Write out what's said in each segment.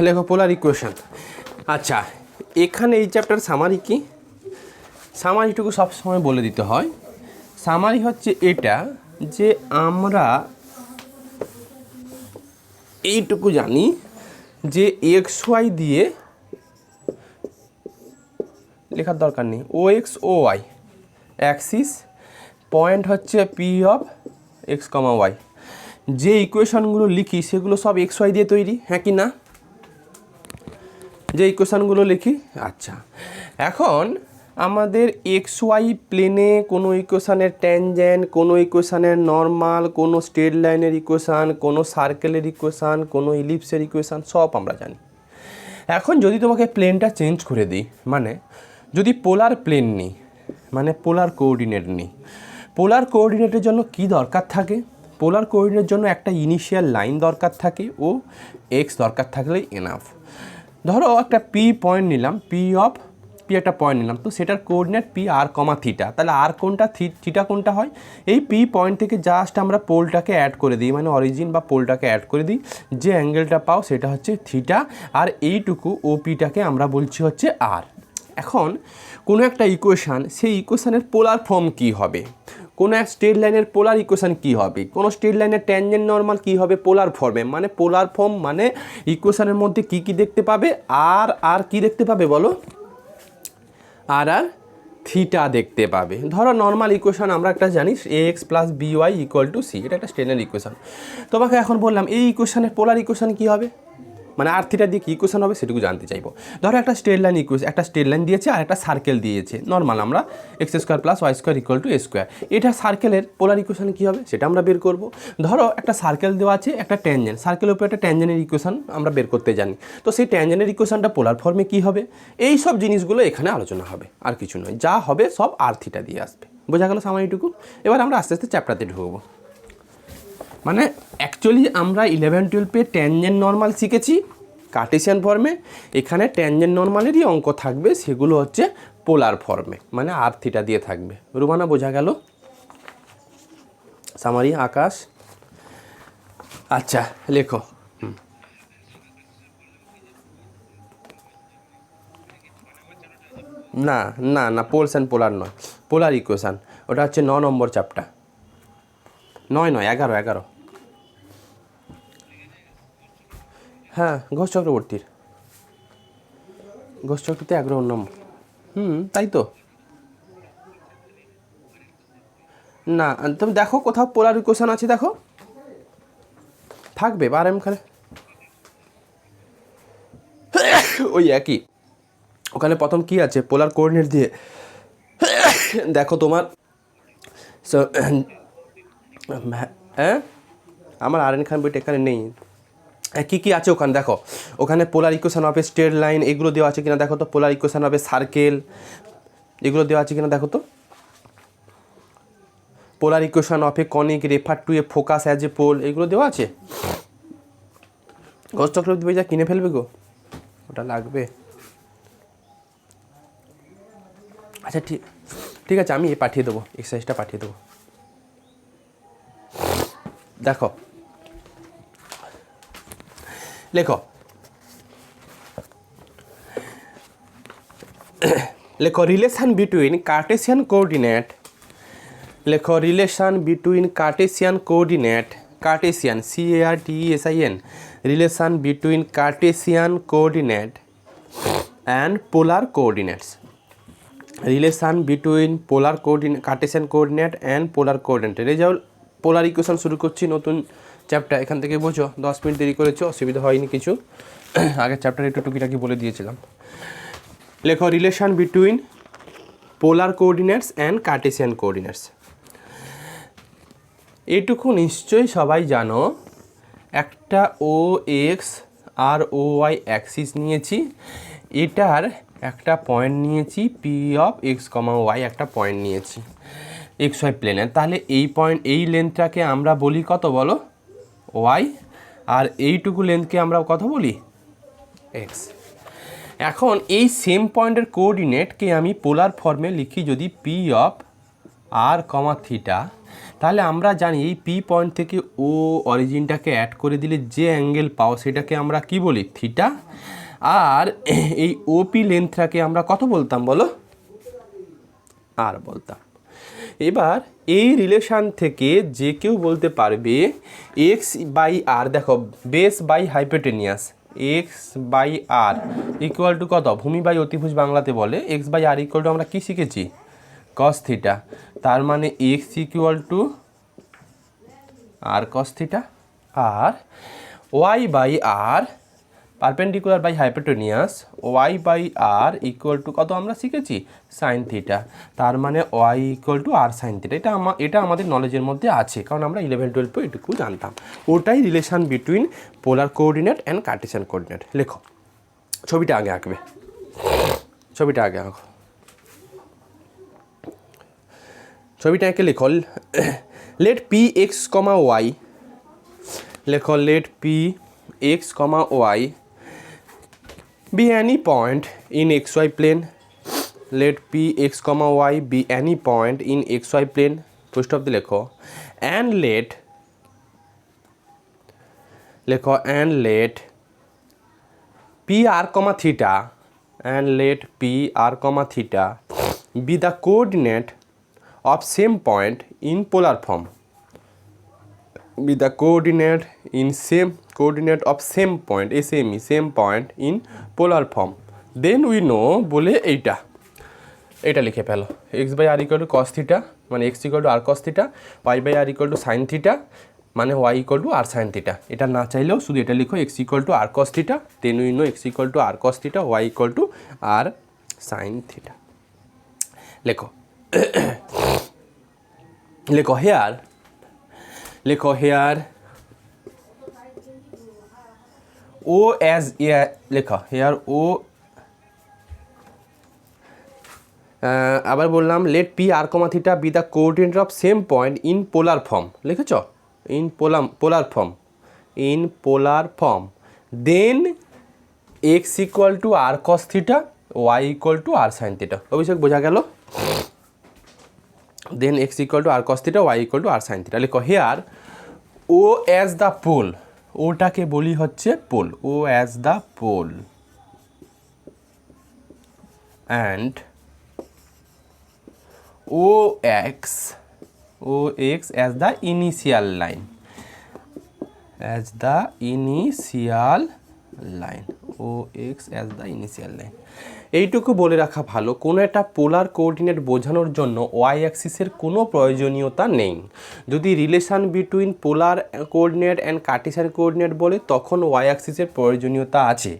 লেখো polar equation. আচ্ছা, এখানে এই চ্যাপ্টার সামারি কি, সামারিটুকু সবসময় বলে দিতে হয়। সামারি হচ্ছে এটা যে আমরা এইটুকু জানি যে এক্স ওয়াই দিয়ে লেখার দরকার নেই, O X O Y axis, point হচ্ছে P of X comma Y. যে ইকুয়েশনগুলো লিখি সেগুলো সব এক্স ওয়াই দিয়ে তৈরি, হ্যাঁ কি না? যে ইকুয়েশনগুলো লিখি। আচ্ছা, এখন আমাদের এক্স ওয়াই প্লেনে কোনো ইকুয়েশানের ট্যানজেন্ট, কোনো ইকুয়েশানের নর্মাল, কোনো স্ট্রেট লাইনের ইকুয়েশান, কোনো সার্কেলের ইকুয়েশান, কোনো ইলিপসের ইকুয়েশান সব আমরা জানি। এখন যদি তোমাকে প্লেনটা চেঞ্জ করে দিই, মানে যদি পোলার প্লেন নিই, মানে পোলার কোঅর্ডিনেট নিই, পোলার কোঅর্ডিনেটের জন্য কি দরকার থাকে? পোলার কোঅর্ডিনেটের জন্য একটা ইনিশিয়াল লাইন দরকার থাকে ও এক্স দরকার থাকলেই এনাফ। ধরো একটা পি পয়েন্ট নিলাম, পি একটা পয়েন্ট নিলাম, তো সেটার coordinate P r comma theta. তাহলে আর কোনটা, থিটা কোনটা হয়? এই পি পয়েন্ট থেকে জাস্ট আমরা পোলটাকে অ্যাড করে দিই, মানে অরিজিন বা পোলটাকে অ্যাড করে দিই, যে অ্যাঙ্গেলটা পাও সেটা হচ্ছে থিটা, আর এইটুকু ওপিটাকে আমরা বলছি হচ্ছে আর। এখন কোনো একটা ইকুয়েশান, সেই ইকুয়েশানের পোলার ফর্ম কী হবে? কোনো এক স্ট্রেট লাইনের পোলার ইকুয়েশান কী হবে? কোনো স্ট্রেট লাইনের ট্যানজেন্ট নর্মাল কী হবে? পোলার ফর্মে। মানে পোলার ফর্ম মানে ইকুয়েশানের মধ্যে কী কী দেখতে পাবে? আর কী দেখতে পাবে বলো? আর থিটা দেখতে পাবে। ধরো নর্মাল ইকুয়েশান আমরা একটা জানি, a x plus B y equal to c, এটা একটা স্ট্রেট লাইন ইকুয়েশান। তোমাকে এখন বললাম এই ইকুয়েশানের পোলার ইকুয়েশান কী হবে, মানে আর থিটা দিয়ে কী ইকুয়েশান হবে সেটুকু জানতে চাইবো। ধরো একটা স্ট্রেট লাইন ইকুয়েশন, একটা স্ট্রেট লাইন দিয়েছে আর একটা সার্কেল দিয়েছে নর্মাল, আমরা X square plus Y square equal to A square. এটা সার্কেলের পোলার ইকুয়েশান কী হবে সেটা আমরা বের করব। ধরো একটা সার্কেল দেওয়া আছে, একটা ট্যানজেন্ট, সার্কেলের উপরে একটা ট্যানজেন্টের ইকুয়েশান আমরা বের করতে জানি, তো সেই ট্যানজেন্টের ইকুয়েশানটা পোলার ফর্মে কী হবে? এই সব জিনিসগুলো এখানে আলোচনা হবে, আর কিছু নয়। যা হবে সব আর থিটা দিয়ে আসবে। বোঝা গেল সামান্যটুকু? এবার আমরা আস্তে আস্তে চ্যাপ্টারতে ঢুকবো। মানে অ্যাকচুয়ালি আমরা 11-12 ট্যানজেন্ট নর্মাল শিখেছি কার্টেসিয়ান ফর্মে, এখানে ট্যানজেন্ট নর্মালেরই অঙ্ক থাকবে, সেগুলো হচ্ছে পোলার ফর্মে, মানে আর থিটা দিয়ে থাকবে। রুমানা বোঝা গেল? সামারি আকাশ। আচ্ছা লেখো। না না না, পোলস অ্যান্ড পোলার নয়, পোলার ইকুয়েশান ওটা হচ্ছে 9 নম্বর চ্যাপ্টার। 11। হ্যাঁ, ঘোষ চক্রবর্তীর, ঘোষ চক্রবর্তী 11 নম্বর। তাই তো। না তুমি দেখো কোথাও পোলার ইকুয়েশান আছে, দেখো থাকবে আর এখানে ওই একই। ওখানে প্রথম কি আছে? পোলার কোঅর্ডিনেট দিয়ে দেখো তোমার হ্যাঁ, আমার আর এন খান বইটা এখানে নেই। কী কী আছে ওখানে দেখো, ওখানে পোলার ইকুয়েশান হবে, স্ট্রেট লাইন এগুলো দেওয়া আছে কিনা দেখো তো, পোলার ইকুয়েশান হবে, সার্কেল এগুলো দেওয়া আছে কিনা দেখো তো, polar equation of a conic refer to a focus as a pole এগুলো দেওয়া আছে। ঘোষ চক্রবর্তী বই যা কিনে ফেলবে গো, ওটা লাগবে। আচ্ছা ঠিক আছে, আমি পাঠিয়ে দেবো, এক্সারসাইজটা পাঠিয়ে দেবো। দেখো লেখো, লেখো রিলেশন বিটুইন কার্টেসিয়ান কোঅর্ডিনেট, লেখো relation between Cartesian coordinate, Cartesian CARTESIAN, relation between Cartesian coordinate and polar coordinates, relation between polar coordinate, Cartesian coordinate and polar coordinate. Result polar equation শুরু করছি, নতুন চ্যাপ্টার, এখান থেকে বোঝো। 10 মিনিট দেরি করেছো, অসুবিধা হয়নি কিছু, আগের চ্যাপ্টারে একটু টুকিটাকি বলে দিয়েছিলাম। লেখো relation between polar coordinates and Cartesian coordinates. এইটুকু নিশ্চয়ই সবাই জানো, একটা ও এক্স আর ও ওয়াই অ্যাক্সিস নিয়েছি, এটার একটা পয়েন্ট নিয়েছি P of X comma Y, একটা পয়েন্ট নিয়েছি এক্স ওয়াই প্লেনে। তাহলে এই পয়েন্ট, এই লেন্থটাকে আমরা বলি কত বলো? ওয়াই, আর এইটুকু লেন্থকে আমরা কত বলি? এক্স। এখন এই সেম পয়েন্টের কোঅর্ডিনেটকে আমি পোলার ফর্মে লিখি যদি P of R comma theta, তাহলে আমরা জানি এই পি পয়েন্ট থেকে ও অরিজিনটাকে অ্যাড করে দিলে যে অ্যাঙ্গেল পাও সেটাকে আমরা কি বলি থিটা, আর এই ওপি লেন্থটাকে আমরা কত বলতাম বলো, আর বলতাম। এবার এই রিলেশান থেকে যে কেউ বলতে পারবে এক্স বাই আর, দেখো base by hypotenuse, X by R equal to কত, ভূমি বাই অতিভুজ বাংলাতে বলে, X by R equal to আমরা কী শিখেছি কস থিটা, তার মানে x equal to R cos theta, আর Y by R perpendicular by hypotenuse, Y by R equal to কত আমরা শিখেছি সাইন থিটা, তার মানে Y equal to R sine theta. এটা আমাদের নলেজের মধ্যে আছে, কারণ আমরা 11-12 এটুকু জানতাম। ওটাই relation between polar coordinate and Cartesian coordinate. লেখো, ছবিটা আগে আঁকবে, ছবিটা আগে আঁকো, ছবিটা এঁকে লেখো, let P X comma Y, লেখো let P X comma Y be any point in xy plane, let p x comma y be any point in xy plane, first of the লেখো, and let p r comma theta, and let p r comma theta be the coordinate of same point in polar form, be the coordinate of same point, same point in polar form, then we know বলে এইটা লিখে ফেলো, x by R equal to cos theta মানে x equal to R cos theta, y by R equal to sine theta মানে Y equal to R sine theta. এটা না চাইলেও শুধু এটা লিখো, x equal to R cos theta, then we know x equal to R cos theta, Y equal to R sine theta. লেখো লেখো here, লেখো হেয়ার ও অ্যাজ লেখা হেয়ার ও, আবার বললাম let P r comma theta be the coordinate of same point in polar form, লিখেছ in polar form, then x equal to R cos theta, Y equal to R sine theta. Abhishek বোঝা গেল? Then x equal to R cos theta, Y equal to R sine theta. লিখো here O as the pole, ওটাকে বলি হচ্ছে pole, O as the pole, and O x as the initial line, O x as the initial line. এইটুকু বলে রাখা ভালো, কোনো একটা পোলার কোঅর্ডিনেট বোঝানোর জন্য ওয়াই অ্যাক্সিসের কোনো প্রয়োজনীয়তা নেই। যদি relation between polar coordinate and Cartesian coordinate বলে তখন ওয়াই অ্যাক্সিসের প্রয়োজনীয়তা আছে।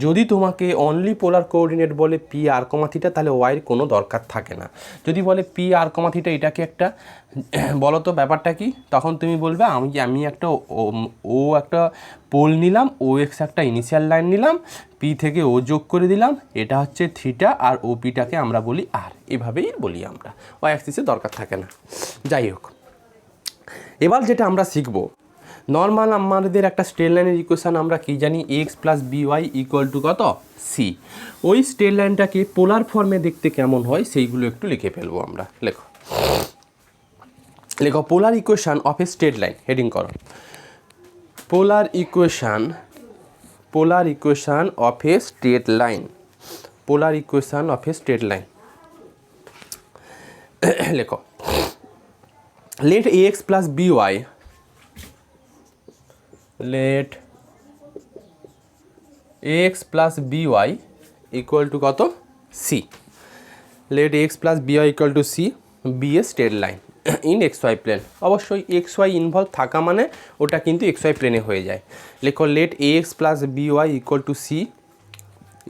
যদি তোমাকে অনলি পোলার কোঅর্ডিনেট বলে পি আর কমা থিটা, তাহলে ওয়াইয়ের কোনো দরকার থাকে না। যদি বলে পি আর কমা থিটা এটাকে একটা বলো তো ব্যাপারটা কি, তখন তুমি বলবে আমি একটা একটা পোল নিলাম, ও এক্স একটা ইনিশিয়াল লাইন নিলাম, পি থেকে ও যোগ করে দিলাম, এটা হচ্ছে থিটা, আর ও পিটাকে আমরা বলি আর, এভাবেই বলি আমরা, ওয়াই অ্যাক্সিসের দরকার থাকে না। যাই হোক, এবার যেটা আমরা শিখব, নর্মাল আমাদের একটা স্ট্রেট লাইনের ইকুয়েশান আমরা কি জানি, x plus B Y equal to কত সি। ওই স্ট্রেট লাইনটাকে পোলার ফর্মে দেখতে কেমন হয় সেইগুলো একটু লিখে ফেলবো আমরা। লেখো polar equation of a straight line, heading করো polar equation of a straight line, polar equation of a straight line. লেখো let ax plus by, let ax plus by equal to কত c, let ax plus by equal to c be a straight line in xy plane। অবশ্যই xy involve থাকা মানে ওটা কিন্তু xy প্লেনে হয়ে যায়। লেখো let ax plus by equal to c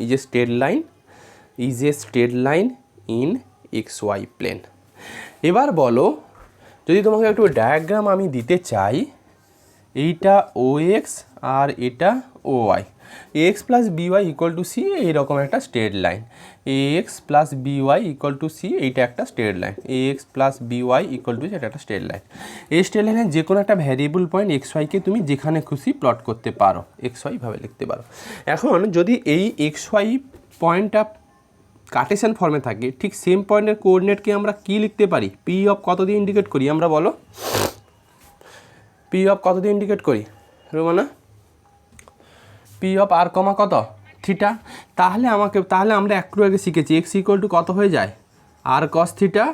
is a straight line in xy plane। এবার বলো, যদি তোমাকে একটু ডায়াগ্রাম আমি দিতে চাই, এইটা ও এক্স আর এটা O Y, X plus B Y equal to C, এইরকম একটা straight line, X plus B Y equal to C, এইটা একটা straight line, X plus B Y equal to এটা একটা স্ট্রেট লাইন। এই স্ট্রেট লাইনের যে কোনো একটা ভ্যারিয়েবল পয়েন্ট এক্স ওয়াইকে তুমি যেখানে খুশি প্লট করতে পারো, এক্স ওয়াইভাবে লিখতে পারো। এখন যদি এই এক্স ওয়াই পয়েন্টটা কার্টেসিয়ান ফর্মে থাকে, ঠিক সেম পয়েন্টের কোঅর্ডিনেটকে আমরা কি লিখতে পারি? পি অফ কত দিয়ে ইন্ডিকেট করি আমরা, বলো? পি অফ কত দিয়ে ইন্ডিকেট করি রোমানা? পি অফ আর কমা কত? থিটা। তাহলে আমরা একটু আগে শিখেছি এক্স ইকুয়াল টু কত হয়ে যায়? আর কস থিটা,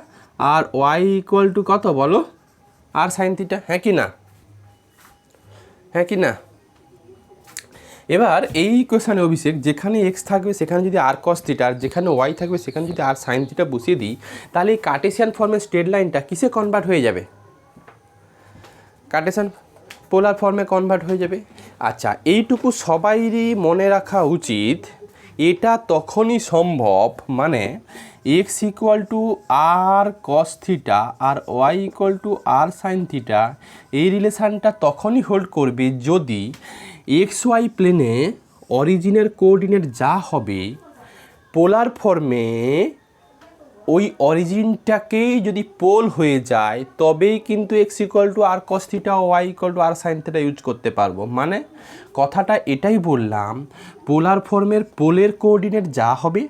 আর ওয়াই ইকুয়াল টু কত বলো? R sine theta. হ্যাঁ কি না? হ্যাঁ কি না? এবার এই ইকুয়েশানে অভিষেক, যেখানে এক্স থাকবে সেখানে যদি আর কস থিটা, আর যেখানে ওয়াই থাকবে সেখানে যদি আর সাইন থিটা বসিয়ে দিই, তাহলে এই কার্টেসিয়ান ফর্মের স্ট্রেট লাইনটা কিসে কনভার্ট হয়ে যাবে? কার্টেসিয়ান পোলার ফর্মে কনভার্ট হয়ে যাবে। আচ্ছা, এইটুকু সবাইরই মনে রাখা উচিত, এটা তখনই সম্ভব, মানে x equal to R cos theta আর Y equal to R sine theta, এই রিলেশানটা তখনই হোল্ড করবে যদি এক্স ওয়াই প্লেনে অরিজিনের কোঅর্ডিনেট যা হবে পোলার ফর্মে ওই অরিজিনটাকেই যদি পোল হয়ে যায়, তবেই কিন্তু X equal to R cos theta, Y equal to R sine theta use করতে পারবো। মানে কথাটা এটাই বললাম, পোলার ফর্মের পোলের কোঅর্ডিনেট যা হবে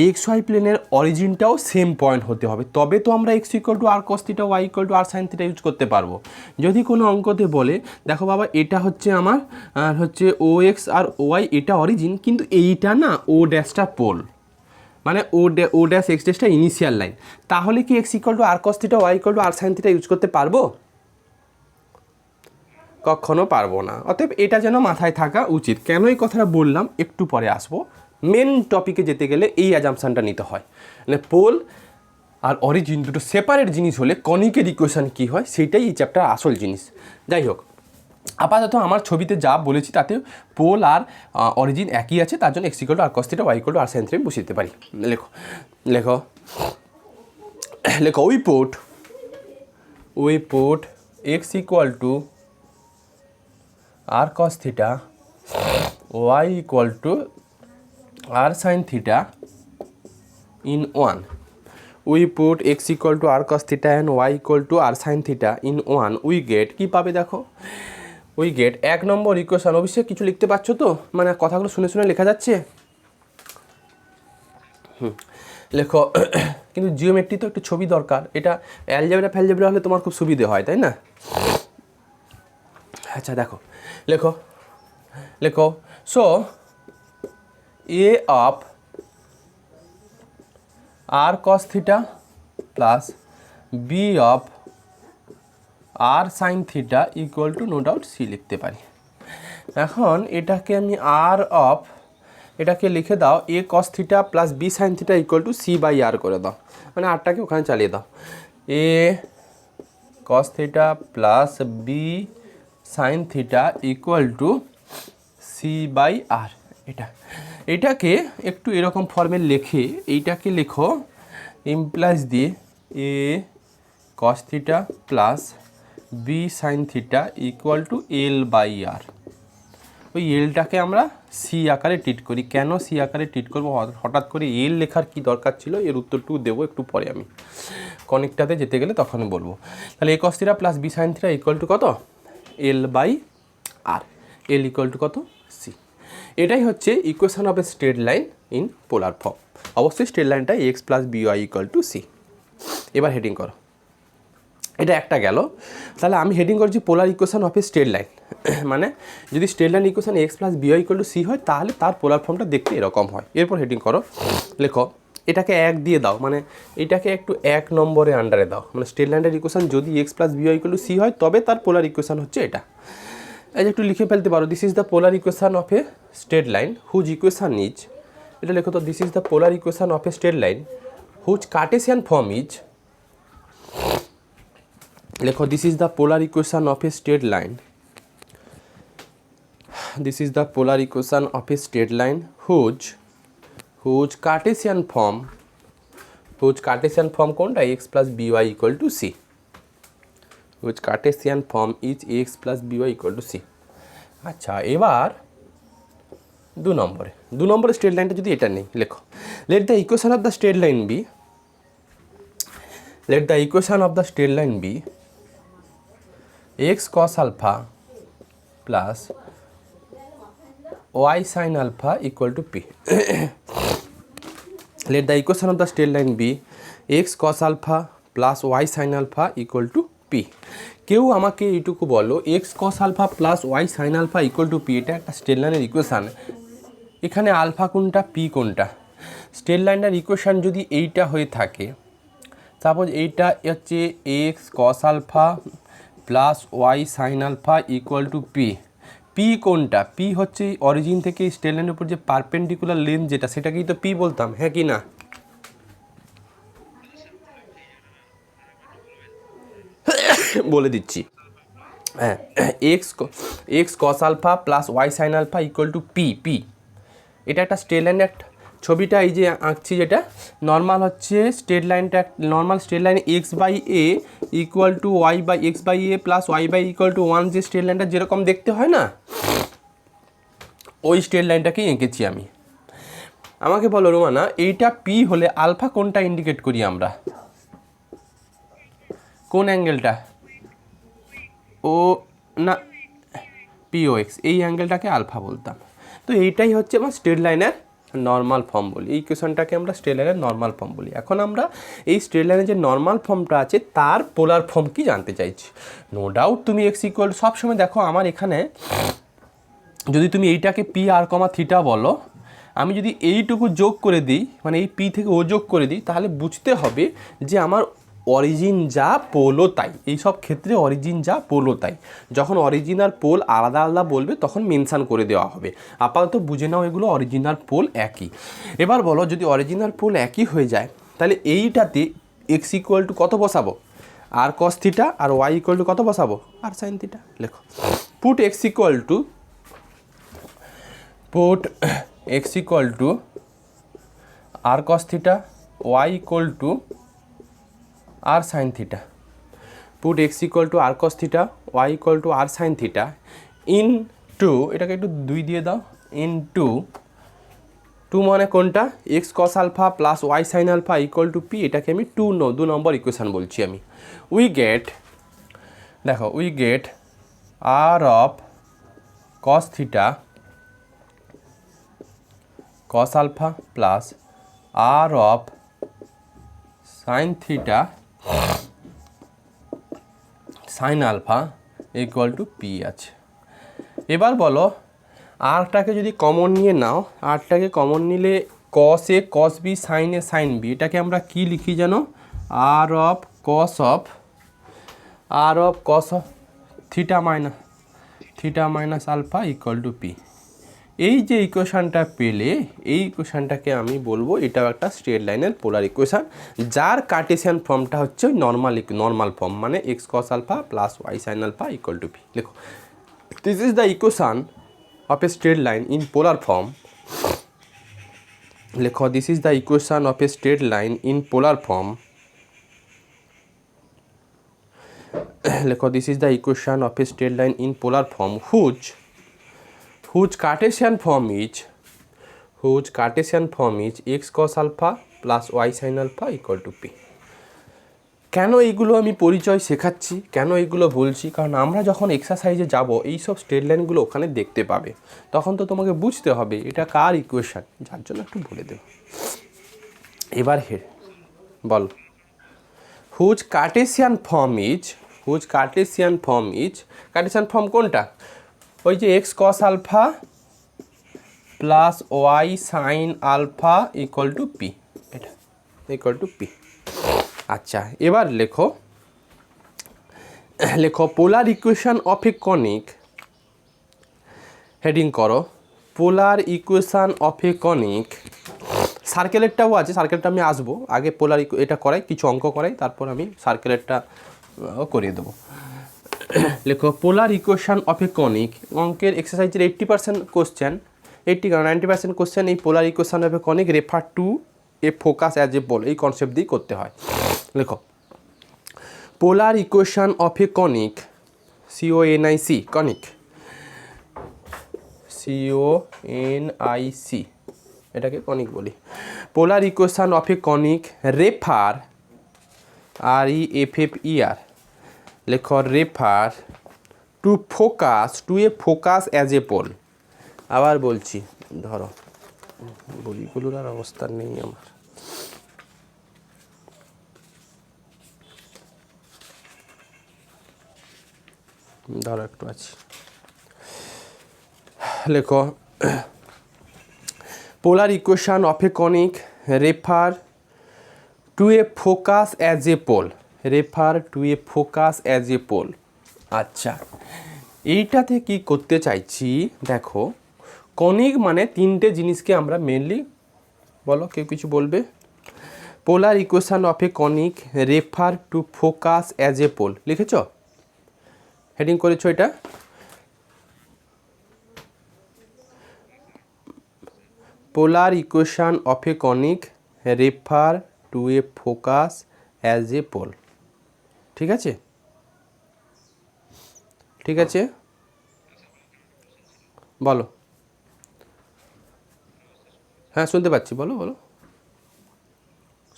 এক্স ওয়াই প্লেনের অরিজিনটাও সেম পয়েন্ট হতে হবে, তবে তো আমরা X equal to R cos theta, Y equal to R sine theta use করতে পারবো। যদি কোনো অঙ্কতে বলে দেখো বাবা এটা হচ্ছে আমার হচ্ছে ও এক্স আর ওয়াই, এটা অরিজিন, কিন্তু এইটা না ও ড্যাশটা পোল, মানে ও ড্যাশ এক্স ড্যাশটা ইনিশিয়াল লাইন, তাহলে কি X equal to R cos theta, Y equal to R sine theta use করতে পারবো? কখনো পারবো না। অতএব এটা যেন মাথায় থাকা উচিত। কেন এই কথাটা বললাম একটু পরে আসবো। মেন টপিকে যেতে গেলে এই অ্যাজাম্পশনটা নিতে হয়, মানে পোল আর অরিজিন দুটো সেপারেট জিনিস হলে কনিকের ইকুয়েশন কী হয় সেটাই এই চ্যাপ্টার আসল জিনিস। যাই হোক, আপাতত আমার ছবিতে যা বলেছি তাতে পোল আর অরিজিন একই আছে, তার জন্য X equal to R cos theta, Y equal to R sine theta বসিয়ে দিতে পারি। লেখো লেখো লেখো we put X equal to R cos theta, Y equal to R sine theta in 1. We put x equal to r cos theta and y equal to r sin theta in 1. We get কি পাবে দেখো, we get 1 number equation. অবশ্যই কিছু লিখতে পারছো তো, মানে কথাগুলো শুনে শুনে লেখা যাচ্ছে? লেখো। কিন্তু জিওমেট্রি তো একটু ছবি দরকার, এটা অ্যালজেব্রা ফ্যালজেব্রা হলে তোমার খুব সুবিধে হয়, তাই না? আচ্ছা দেখো, লেখো so A of R cos theta plus B of R sine theta equal to no doubt C লিখতে পারি। এখন এটাকে আমি আর অফ, এটাকে লিখে দাও A cos theta plus B sine theta equal to C by R করে দাও, মানে আরটাকে ওখানে চালিয়ে দাও। A cos theta plus B sine theta equal to C by R. এটাকে একটু এরকম ফর্মে লিখে এইটাকে লেখো ইমপ্লাইজ দিয়ে A cos theta plus B sine theta equal to L by R. ওই এলটাকে আমরা সি আকারে ট্রিট করি। কেন সি আকারে ট্রিট করবো, হঠাৎ করে এল লেখার কি দরকার ছিল, এর উত্তরটুকু দেবো একটু পরে, আমি কনিকটাতে যেতে গেলে তখনই বলবো। তাহলে A cos theta plus B sine theta equal to কত? L by R. L equal to কত? সি। এটাই হচ্ছে equation of a straight line in polar form. অবশ্যই স্ট্রেট লাইনটা X plus B Y equal to C. এবার heading করো, এটা একটা গেল। তাহলে আমি হেডিং করছি polar equation of a straight line. মানে যদি straight line equation X plus B Y equal to C হয়, তাহলে তার পোলার ফর্মটা দেখতে এরকম হয়। এরপর হেডিং করো, লেখো এটাকে 1 দিয়ে দাও, মানে এটাকে একটু 1 নম্বরে আন্ডারে দাও। মানে স্ট্রেট লাইনের ইকুয়েশন যদি X plus B Y equal to C হয়, তবে তার পোলার ইকুয়েশন হচ্ছে এটা। এই যে একটু লিখে ফেলতে পারো, this is the polar equation of a straight line whose equation is, এটা লেখো তো, this is the polar equation of a straight line whose Cartesian form is, লেখো this is the polar equation of a straight line, this is the polar equation of a straight line whose Cartesian form কোনটা? X plus B Y equal to C, which Cartesian form is x plus by equal to c. আচ্ছা, এবার 2 নম্বরে straight লাইনটা যদি এটা নেই, লেখো let the equation of the straight line be x cos alpha plus y sin alpha equal to p. let the equation of the straight line be x cos alpha plus y sin alpha equal to p. কেউ আমাকে এইটুকু বলো x cos alpha plus y sin alpha equal to p, এটা একটা straight লাইনের equation. এখানে alpha কোনটা, P কোনটা? স্ট্রেট লাইনের ইকুয়েশান যদি এইটা হয়ে থাকে, সাপোজ এইটা হচ্ছে X cos alpha plus Y sine alpha equal to P. P কোনটা? পি হচ্ছে অরিজিন থেকে স্ট্রেট লাইনের উপর যে পারপেন্ডিকুলার লেন্থ যেটা, সেটাকেই তো পি বলতাম, হ্যাঁ কি না? বলে দিচ্ছি, হ্যাঁ, X cos alpha plus Y sine alpha equal to P. P এটা একটা স্ট্রেট লাইনের একটা ছবিটা এই যে আঁকছি, যেটা নর্মাল হচ্ছে স্ট্রেট লাইনটা, normal straight line X by A equal to Y by X by A plus Y by equal to 1, যে স্ট্রেট লাইনটা যেরকম দেখতে হয় না, ওই স্ট্রেট লাইনটাকেই এঁকেছি আমি। আমাকে বলো রোমানা, এইটা পি হলে আলফা কোনটা ইন্ডিকেট করি আমরা? কোন অ্যাঙ্গেলটা? ও না, পিও এক্স, এই অ্যাঙ্গেলটাকে আলফা বলতাম। তো এইটাই হচ্ছে আমার স্ট্রেট লাইনের নর্মাল ফর্ম বলি, এই ইকুয়েশনটাকে আমরা স্ট্রেট লাইনের নর্মাল ফর্ম বলি। এখন আমরা এই স্ট্রেট লাইনের যে নর্মাল ফর্মটা আছে তার পোলার ফর্ম কি জানতে চাইছি। নো ডাউট তুমি এক্স ইকুয়াল, সবসময় দেখো আমার এখানে যদি তুমি এইটাকে পি আর কমা থিটা বলো, আমি যদি এইটুকু যোগ করে দিই, মানে এই পি থেকে ও যোগ করে দিই, তাহলে বুঝতে হবে যে আমার অরিজিন যা পোলও তাই। এই সব ক্ষেত্রে অরিজিন যা পোলও তাই। যখন অরিজিন আর পোল আলাদা আলাদা বলবে তখন মেনশান করে দেওয়া হবে। আপাতত বুঝে নাও এগুলো অরিজিনাল পোল একই। এবার বলো, যদি অরিজিনাল পোল একই হয়ে যায় তাহলে এইটাতে এক্স ইকুয়াল টু কত বসাবো? আর কস থিটা, আর ওয়াই ইকুয়াল টু কত বসাবো? R sine theta. লেখো, put X equal to, put X equal to R cos theta, Y equal to R sine theta. Put X equal to R cos theta, Y equal to R sine theta into, এটাকে একটু 2 দিয়ে দাও, in two, two মানে কোনটা? X cos alpha plus Y sine alpha equal to P. এটাকে আমি 2 নম্বর equation বলছি আমি। উই গেট, দেখো, we get R of cos theta cos alpha plus R of sine theta sine alpha equal to P আছে। এবার বলো, আরটাকে যদি কমন নিয়ে নাও, আরটাকে কমন নিলে কস এ কস বি সাইন এ সাইন বি, এটাকে আমরা কি লিখি জানো? R of cos of theta minus alpha equal to P. এই যে ইকুয়েশানটা পেলে, এই ইকুয়েশানটাকে আমি বলবো এটাও একটা স্ট্রেট লাইনের পোলার ইকুয়েশান, যার কার্টেসিয়ান ফর্মটা হচ্ছে ওই নর্মাল ফর্ম, মানে X cos alpha plus Y sine alpha equal to P. লেখো, this is the equation of a straight line in polar form. লেখো, this is the equation of a straight line in polar form. লেখো, this is the equation of a straight line in polar form whose Cartesian form is x cos alpha plus y sin alpha equal to p. কেন এইগুলো আমি পরিচয় শেখাচ্ছি, কেন এইগুলো বলছি? কারণ আমরা যখন এক্সারসাইজে যাব এই সব স্ট্রেট লাইনগুলো ওখানে দেখতে পাবে, তখন তো তোমাকে বুঝতে হবে এটা কার ইকুয়েশান, যার জন্য একটু বলে দেব। এবার বল, হুজ কার্টেসিয়ান ফর্ম কোনটা? ওই যে X cos alpha plus Y sine alpha equal to P, এটা ইকুয়াল টু পি। আচ্ছা, এবার লেখো polar equation of a conic, heading করো polar equation of a conic. সার্কেলেরটাও আছে, সার্কেলটা আমি আসবো, আগে পোলার এটা করাই, কিছু অঙ্ক করাই, তারপর আমি সার্কেলেরটা করিয়ে দেবো। লেখো polar equation of a conic. অঙ্কের এক্সারসাইজের 80% কোশ্চেন, 90% কোশ্চেন এই polar equation of a conic refer to a focus as a pole, এই কনসেপ্ট দিয়ে করতে হয়। লেখো, polar equation of a conic, CONIC, conic, CONIC, এটাকে কনিক বলি। Polar equation of a conic refer, REFFER, লেখো refer to a focus as a pole. আবার বলছি, ধরো বইগুলোর আর অবস্থা নেই আমার, ধরো একটু আছে, লেখো polar equation of a conic refer to a focus as a pole, refer to a focus as a pole. আচ্ছা, এইটাতে কি করতে চাইছি দেখো, কনিক মানে তিনটে জিনিসকে আমরা মেনলি, বলো কেউ কিছু বলবে? Polar equation of a conic refer to focus as a pole, লিখেছ? হেডিং করেছো এটা? Polar equation of a conic refer to a focus as a pole, ঠিক আছে? ঠিক আছে, বলো। হ্যাঁ শুনতে পাচ্ছি, বলো বলো,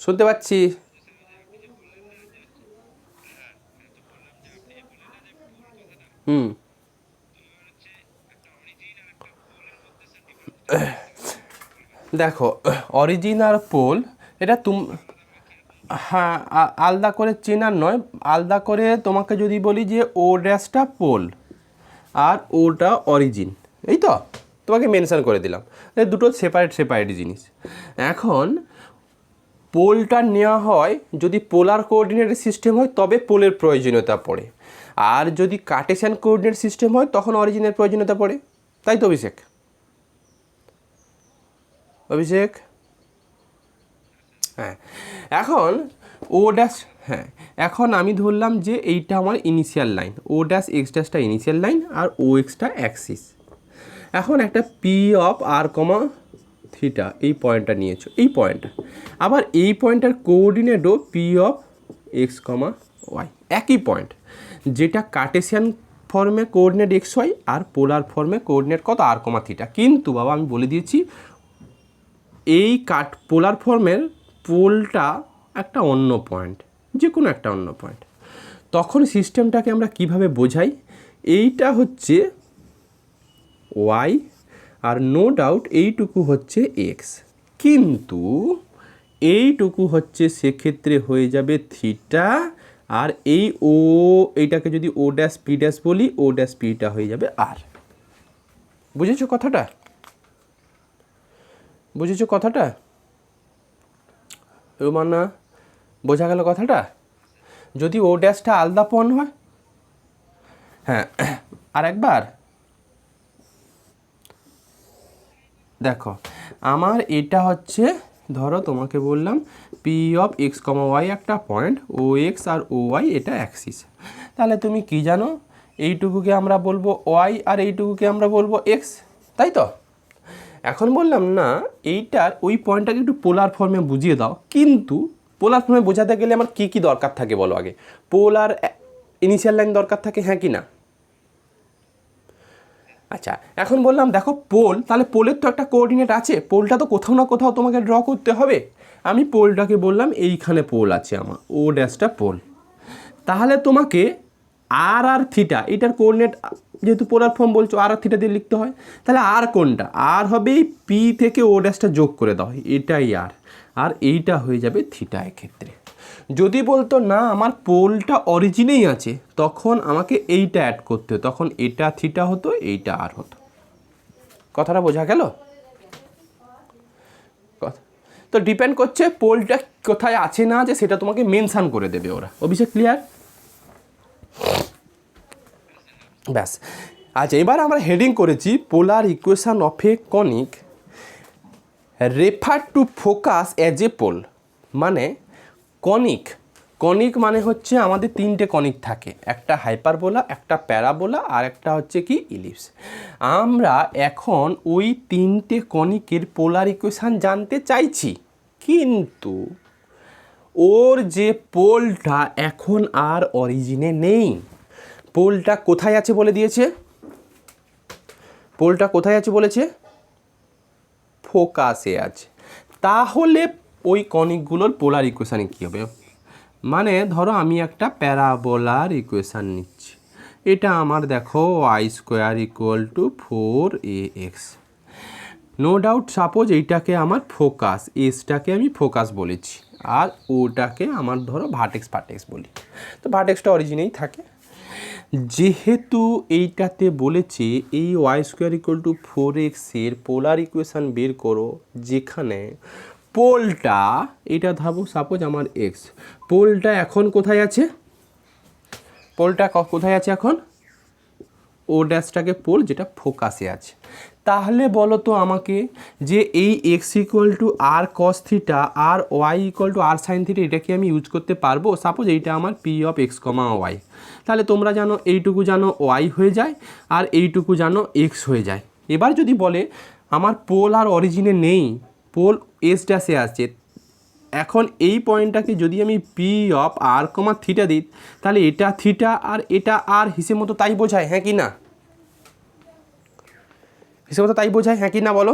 শুনতে পাচ্ছি। হুম, দেখো অরিজিন আর পোল এটা হ্যাঁ আলাদা করে চেনার নয়, আলাদা করে তোমাকে যদি বলি যে ও ড্যাশটা পোল আর ওটা অরিজিন, এই তো তোমাকে মেনশন করে দিলাম, দুটো সেপারেট সেপারেট জিনিস। এখন পোলটা নেওয়া হয় যদি পোলার কোঅর্ডিনেট সিস্টেম হয় তবে পোলের প্রয়োজনীয়তা পড়ে, আর যদি কার্টেসিয়ান কোঅর্ডিনেট সিস্টেম হয় তখন অরিজিনের প্রয়োজনীয়তা পড়ে, তাই তো অভিষেক? অভিষেক হ্যাঁ, এখন ও ড্যাশ, হ্যাঁ এখন আমি ধরলাম যে এইটা আমার initial line, O dash X ড্যাশটা ইনিশিয়াল লাইন আর ও এক্সটা অ্যাক্সিস। এখন একটা P of R comma theta এই পয়েন্টটা নিয়েছো, এই পয়েন্টটা, আবার এই পয়েন্টটার কোঅর্ডিনেটও P of X comma Y, একই পয়েন্ট, যেটা কার্টেসিয়ান ফর্মে কোঅর্ডিনেট এক্স ওয়াই আর পোলার ফর্মে কোঅর্ডিনেট কত আর কমা থিটা। কিন্তু বাবা আমি বলে দিয়েছি এই পোলার ফর্মের পোলটা একটা অন্য পয়েন্ট, যে কোনো একটা অন্য পয়েন্ট, তখন সিস্টেমটাকে আমরা কিভাবে বোঝাই, এইটা হচ্ছে ওয়াই আর নো ডাউট এইটুকু হচ্ছে এক্স, কিন্তু এইটুকু হচ্ছে সেক্ষেত্রে হয়ে যাবে থিটা, আর এই ও এইটাকে যদি ও ড্যাশ পি ড্যাশ বলি, ও ড্যাশ পিটা হয়ে যাবে আর। বুঝেছো কথাটা? বুঝেছো কথাটা রোমানা? বোঝা গেল কথাটা? যদি ও ড্যাশটা আলাদা পয়েন্ট হয়, হ্যাঁ আর একবার দেখো, আমার এটা হচ্ছে, ধরো তোমাকে বললাম P of X comma Y একটা পয়েন্ট, ও এক্স আর ও ওয়াই এটা অ্যাক্সিস, তাহলে তুমি কি জানো এইটুকুকে আমরা বলবো ওয়াই আর এইটুকুকে আমরা বলবো এক্স, তাই তো? এখন বললাম না এইটার ওই পয়েন্টটাকে একটু পোলার ফর্মে বুঝিয়ে দাও, কিন্তু পোলার ফর্মে বোঝাতে গেলে আমার কী কী দরকার থাকে বলো আগে? পোলার ইনিশিয়াল লাইন দরকার থাকে, হ্যাঁ কি না? আচ্ছা এখন বললাম দেখো পোল, তাহলে পোলের তো একটা কোঅর্ডিনেট আছে, পোলটা তো কোথাও না কোথাও তোমাকে ড্র করতে হবে। আমি পোলটাকে বললাম এইখানে পোল আছে আমার, ও ড্যাশটা পোল, তাহলে তোমাকে আর আর থিটা এটার কোঅর্ডিনেট, যেহেতু পোলার ফর্ম বলছো আর আর থিটা দিয়ে লিখতে হয়, তাহলে আর কোনটা? আর হবে পি থেকে ও ড্যাশটা যোগ করে দাও, এটাই আর, আর এইটা হয়ে যাবে থিটা এক্ষেত্রে। যদি বলতো না আমার পোলটা অরিজিনেই আছে, তখন আমাকে এইটা অ্যাড করতে হতো, তখন এটা থিটা হতো, এইটা আর হতো। কথাটা বোঝা গেল? তো ডিপেন্ড করছে পোলটা কোথায় আছে না আছে, সেটা তোমাকে মেনশান করে দেবে ওরা। অভিষেক ক্লিয়ার? ব্যাস। আচ্ছা এবার আমরা হেডিং করেছি polar equation of a conic refer to focus as a pole, মানে কনিক, কনিক মানে হচ্ছে আমাদের তিনটে কনিক থাকে, একটা হাইপারবোলা, একটা প্যারাবোলা আর একটা হচ্ছে কি ইলিপস। আমরা এখন ওই তিনটে কনিকের পোলার ইকুয়েশান জানতে চাইছি, কিন্তু ওর যে পোলটা এখন আর অরিজিনে নেই। পোলটা কোথায় আছে বলে দিয়েছে? পোলটা কোথায় আছে বলেছে? ফোকাসে আছে। তাহলে ওই কনিকগুলোর পোলার ইকুয়েশানে কী হবে? মানে ধরো আমি একটা প্যারাবোলার ইকুয়েশান নিচ্ছি, এটা আমার দেখো Y square equal to 4ax, no doubt suppose এইটাকে আমার ফোকাস, এসটাকে আমি ফোকাস বলেছি আর ওটাকে আমার ধরো ভার্টেক্স বলি, তো ভার্টেক্সটা অরিজিনেই থাকে। যেহেতু এইটাতে বলেছে এই Y square equal to 4x এর পোলার ইকুয়েশান বের করো, যেখানে পোলটা এটা ভাবো সাপোজ আমার এক্স, পোলটা এখন কোথায় আছে, পোলটা কোথায় আছে এখন, ও ড্যাশটাকে পোল যেটা ফোকাসে আছে। তাহলে বলো তো আমাকে যে এই X equal to R cos theta আর Y equal to R sine theta এটা কি আমি ইউজ করতে পারবো? সাপোজ এইটা আমার P of X comma Y, তাহলে তোমরা জানো এইটুকু জানো ওয়াই হয়ে যায় আর এইটুকু জানো এক্স হয়ে যায়। এবার যদি বলে আমার পোল আর অরিজিনে নেই, পোল এস ড্যাশে আছে, এখন এই পয়েন্টটাকে যদি আমি P of R comma theta দিই, তাহলে এটা থিটা আর এটা আর হিসেব মতো তাই বোঝায়, হ্যাঁ কি না? হিসেব মতো তাই বোঝায়, হ্যাঁ কি না বলো?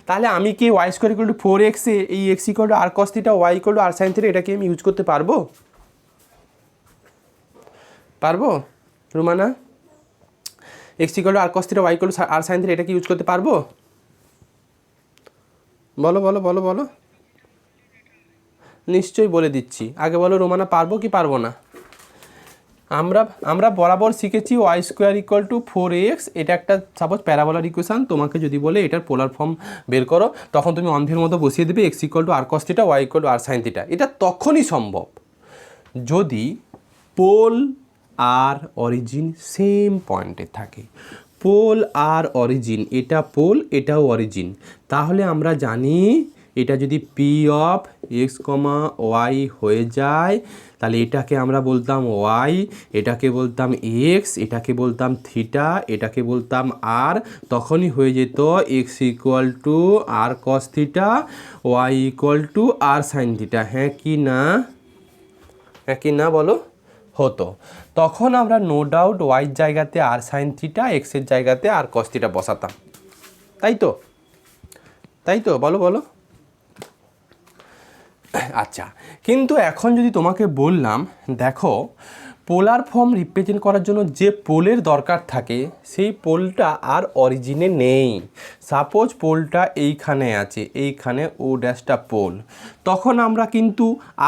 তাহলে আমি কি Y square equal to 4x A এই X equal to R cos theta Y equal to R sine theta এটাকে আমি ইউজ করতে পারবো? পারবো Rumana? X equal to R cos theta Y equal to R sine theta এটা কি use করতে পারবো? বলো বলো বলো বলো, নিশ্চয়ই বলে দিচ্ছি। আগে বলো রোমানা, পারবো কি পারবো না? আমরা বরাবর শিখেছি Y square equal to 4x, এটা একটা সাপোজ প্যারাবোলার ইকুয়েশান। তোমাকে যদি বলে এটার পোলার ফর্ম বের করো, তখন তুমি অন্ধের মতো বসিয়ে দেবে X equal to R cos theta Y equal to R sine theta. এটা তখনই সম্ভব যদি পোল আর অরিজিন সেম পয়েন্টে থাকে। পোল আর অরিজিন, এটা পোল এটাও অরিজিন, তাহলে আমরা জানি এটা যদি P of X comma Y হয়ে যায়, তাহলে এটাকে আমরা বলতাম ওয়াই, এটাকে বলতাম এক্স, এটাকে বলতাম থিটা, এটাকে বলতাম আর, তখনই হয়ে যেত X equal to R cos theta Y equal to R sine theta, হ্যাঁ কি না? হ্যাঁ কি না বলো? হতো। তখন আমরা নো ডাউট ওয়াইয়ের জায়গাতে আর সাইন থিটা, এক্সের জায়গাতে আর কস থিটা বসাতাম, তাই তো? তাই তো বলো বলো। আচ্ছা, কিন্তু এখন যদি তোমাকে বললাম দেখো পোলার ফর্ম রিপ্রেজেন্ট করার জন্য যে পোলের দরকার থাকে সেই পোলটা আর অরিজিনে নেই। সাপোজ পোলটা এইখানে আছে, এইখানে ও ড্যাশটা পোল, তখন আমরা কিন্তু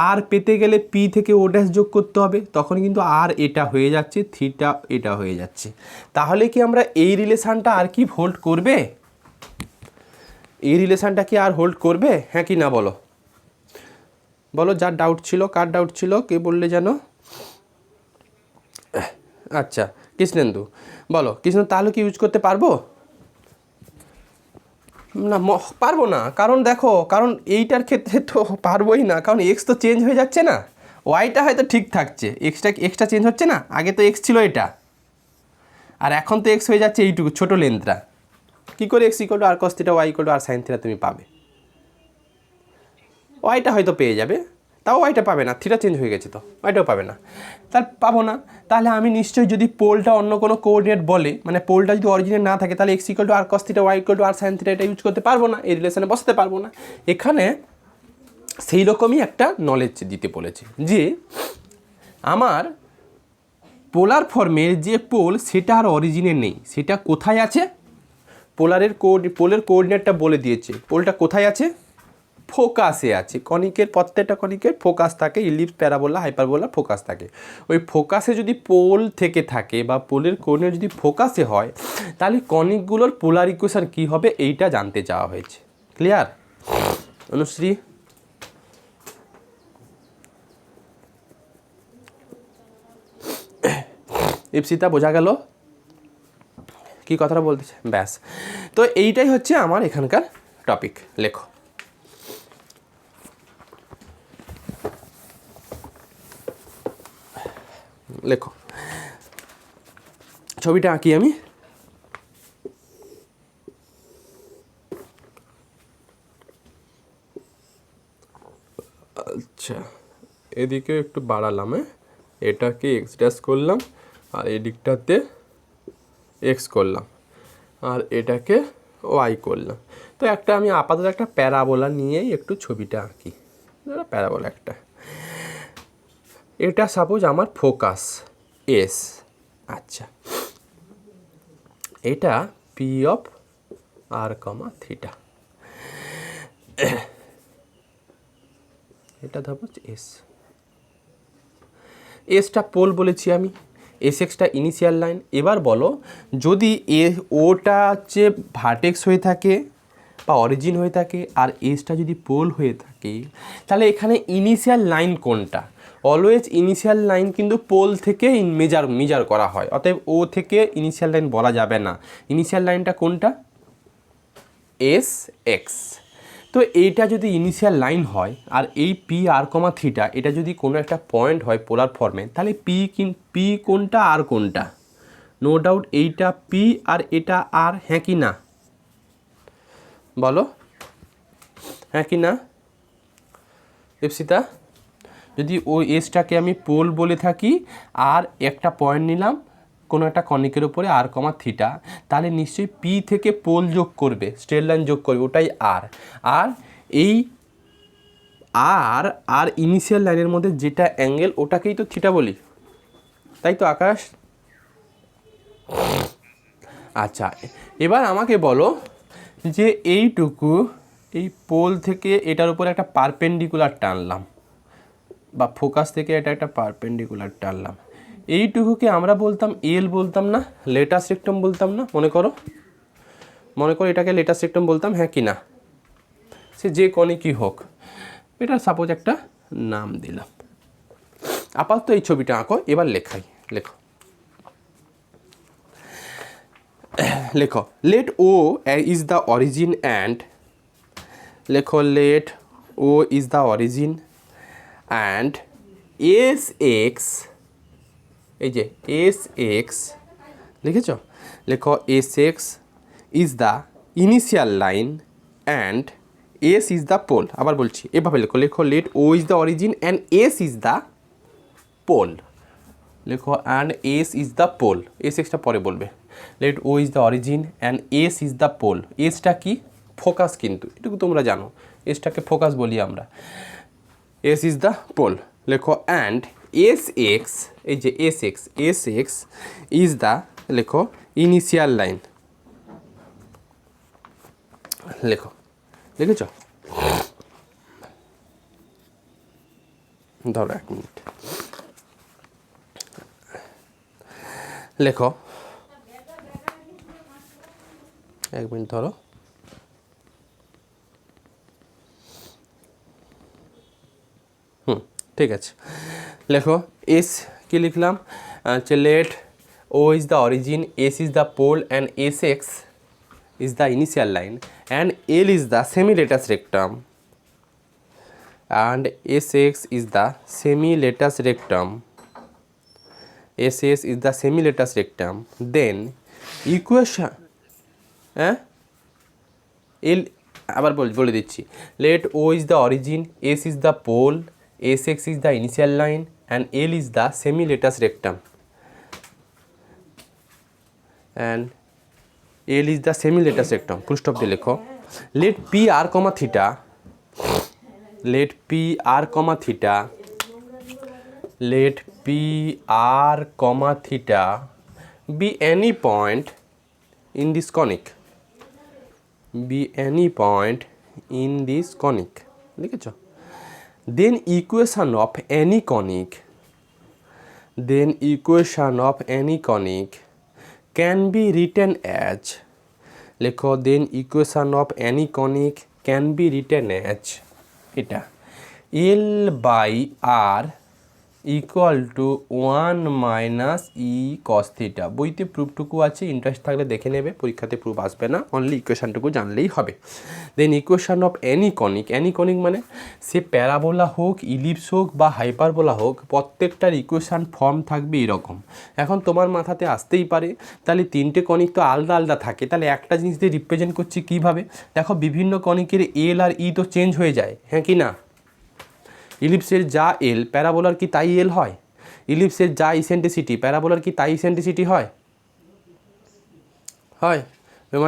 আর পেতে গেলে পি থেকে ও ড্যাশ যোগ করতে হবে, তখন কিন্তু আর এটা হয়ে যাচ্ছে, থিটা এটা হয়ে যাচ্ছে। তাহলে কি আমরা এই রিলেশানটা আর কি হোল্ড করবে? এই রিলেশানটা কি আর হোল্ড করবে, হ্যাঁ কি না বলো? বলো যার ডাউট ছিল, কার ডাউট ছিল, কে বললে জানো? আচ্ছা কৃষ্ণেন্দু, বলো কৃষ্ণ, তাহলে কি ইউজ করতে পারবো? না পারবো না, কারণ দেখো, কারণ এইটার ক্ষেত্রে তো পারবোই না, কারণ এক্স তো চেঞ্জ হয়ে যাচ্ছে না, ওয়াইটা হয়তো ঠিক থাকছে, এক্সটা চেঞ্জ হচ্ছে না, আগে তো এক্স ছিল এটা, আর এখন তো এক্স হয়ে যাচ্ছে এইটুকু ছোটো লেন্থটা। কী করে X equal to R cos theta Y equal to R sine theta তুমি পাবে? ওয়াইটা হয়তো পেয়ে যাবে, তাও ওয়াইটা পাবে না, থিটা চেঞ্জ হয়ে গেছে তো ওয়াইটাও পাবে না, তাহলে পাবো না। তাহলে আমি নিশ্চয়ই যদি পোলটা অন্য কোনো কোঅর্ডিনেট বলে, মানে পোলটা যদি অরিজিনেট না থাকে, তাহলে X equal to R cos theta Y equal to R sine theta এটা ইউজ করতে পারবো না, এই রিলেশনে বসাতে পারবো না। এখানে সেই রকমই একটা নলেজ দিতে বলেছে যে আমার পোলার ফর্মের যে পোল সেটা আর অরিজিনে নেই, সেটা কোথায় আছে? পোলের কোঅর্ডিনেটটা বলে দিয়েছে, পোলটা কোথায় আছে? ফোকাসে আছে। কনিকের প্রত্যেকটা কনিকের ফোকাস থাকে, ইলিপস প্যারাবোলা হাইপারবোলা ফোকাস থাকে। ওই ফোকাসে যদি পোল থেকে থাকে বা পোলের কোণে যদি ফোকাসে হয়, তাহলে কনিকগুলোর পোলার ইকুয়েশন কী হবে এইটা জানতে চাওয়া হয়েছে। ক্লিয়ার অনুশ্রী? ইপসিতা বোঝা গেল কি কথাটা বলতেছে? ব্যাস, তো এইটাই হচ্ছে আমার এখানকার টপিক। লেখো লেখো, ছবিটা আঁকি আমি। আচ্ছা, এদিকে একটু বাড়ালাম, এটাকে এক্স ড্যাশ করলাম, আর এদিকটাতে এক্স করলাম, আর এটাকে ওয়াই করলাম। তো একটা আমি আপাতত একটা প্যারাবোলা নিয়েই একটু ছবিটা আঁকি, প্যারাবোলা একটা। এটা সাপোজ আমার ফোকাস এস। আচ্ছা, এটা P of R comma theta, এটা ধরো এস। এসটা পোল বলেছি আমি, এস এক্সটা ইনিশিয়াল লাইন। এবার বলো যদি ওটা হচ্ছে ভার্টেক্স হয়ে থাকে বা অরিজিন হয়ে থাকে আর এসটা যদি পোল হয়ে থাকে, তাহলে এখানে ইনিশিয়াল লাইন কোনটা? অলওয়েজ ইনিশিয়াল লাইন কিন্তু পোল থেকে মেজার করা হয়, অতএব ও থেকে ইনিশিয়াল লাইন বলা যাবে না। ইনিশিয়াল লাইনটা কোনটা? S x. তো এইটা যদি ইনিশিয়াল লাইন হয় আর এই পি আর কমা থিটা এটা যদি কোনো একটা পয়েন্ট হয় পোলার ফর্মে, তাহলে পি কোনটা আর কোনটা? নো ডাউট এইটা পি আর এটা আর, হ্যাঁ কি না বলো, হ্যাঁ কি না দীপশিতা? যদি ওই এসটাকে আমি পোল বলে থাকি আর একটা পয়েন্ট নিলাম কোনো একটা কনিকের উপরে আর কমা থিটা, তাহলে নিশ্চয়ই পি থেকে পোল যোগ করবে, স্ট্রেট লাইন যোগ করবে, ওটাই আর। আর এই আর ইনিশিয়াল লাইনের মধ্যে যেটা অ্যাঙ্গেল ওটাকেই তো থিটা বলি, তাই তো আকাশ? আচ্ছা, এবার আমাকে বলো যে এইটুকু এই পোল থেকে এটার উপরে একটা পারপেন্ডিকুলার টানলাম বা ফোকাস থেকে এটা একটা পারপেন্ডিকুলার টানলাম, এইটুকুকে আমরা বলতাম এল বলতাম না, লেটাস রেক্টাম বলতাম না? মনে করো এটাকে লেটাস রেক্টাম বলতাম, হ্যাঁ কি না? সে যে কনিকই হোক, এটা সাপোজ একটা নাম দিলাম। আপাতত এই ছবিটা আঁকো, এবার লেখো let O is the origin and লেখো let O is the origin and S X, এই যে এস এক্স লিখেছ, লেখো S X is the initial line and S is the pole. আবার বলছি এভাবে লেখো let O is the origin and S is the pole. লেখো and S is the pole, S এক্সটা পরে বলবে। Let O is the origin and S is the pole. এসটা কি? Focus, কিন্তু এটুকু তোমরা জানো, এসটাকে ফোকাস বলি আমরা। S is the pole. লেখো অ্যান্ড এস এক্স, এই যে এস এক্স ইজ দ্য, লেখো ইনিশিয়াল লাইন। লিখেছ? ধরো 1 মিনিট লেখো, 1 মিনিট ধরো। ঠিক আছে, লেখো এস কি লিখলাম? Let O is the origin, S is the pole and S X is the initial line and L is the semi-latus rectum and SX is the semi-latus rectum, SS is the semi-latus rectum. Then equation L আবার বলে দিচ্ছি, let O is the origin, S is the pole, SX is the initial line and L is the semi-latus rectum and L is the semi-latus rectum. Full stop দিয়ে লেখো। Let P R comma theta, let P R comma theta, let P R comma theta be any point in this conic, be any point in this conic. লিখেছো? Then equation of any conic, then equation of any conic can be written as, লেখো then equation of any conic can be written as এটা L by R equal to 1 minus E cos theta। বইতে প্রুফটুকু আছে, interest থাকলে দেখে নেবে, পরীক্ষাতে proof আসবে না, অনলি ইকুয়েশানটুকু জানলেই হবে। দেন ইকুয়েশান অফ অ্যানি কনিক মানে সে প্যারাবোলা হোক, ইলিপস হোক বা হাইপারবোলা হোক, প্রত্যেকটার ইকুয়েশান ফর্ম থাকবে এরকম। এখন তোমার মাথাতে আসতেই পারে তাহলে 3টে কনিক তো আলাদা থাকে, তাহলে একটা জিনিস দিয়ে রিপ্রেজেন্ট করছি কীভাবে? দেখো বিভিন্ন কনিকের এল আর ই তো চেঞ্জ হয়ে যায়, হ্যাঁ কি না? ইলিপসের যা এল প্যারাবোলার কি তাই এল হয়? ইলিপসের যা ইসেন্ট্রিসিটি প্যারাবোলার কি তাই ইসেন্ট্রিসিটি হয়?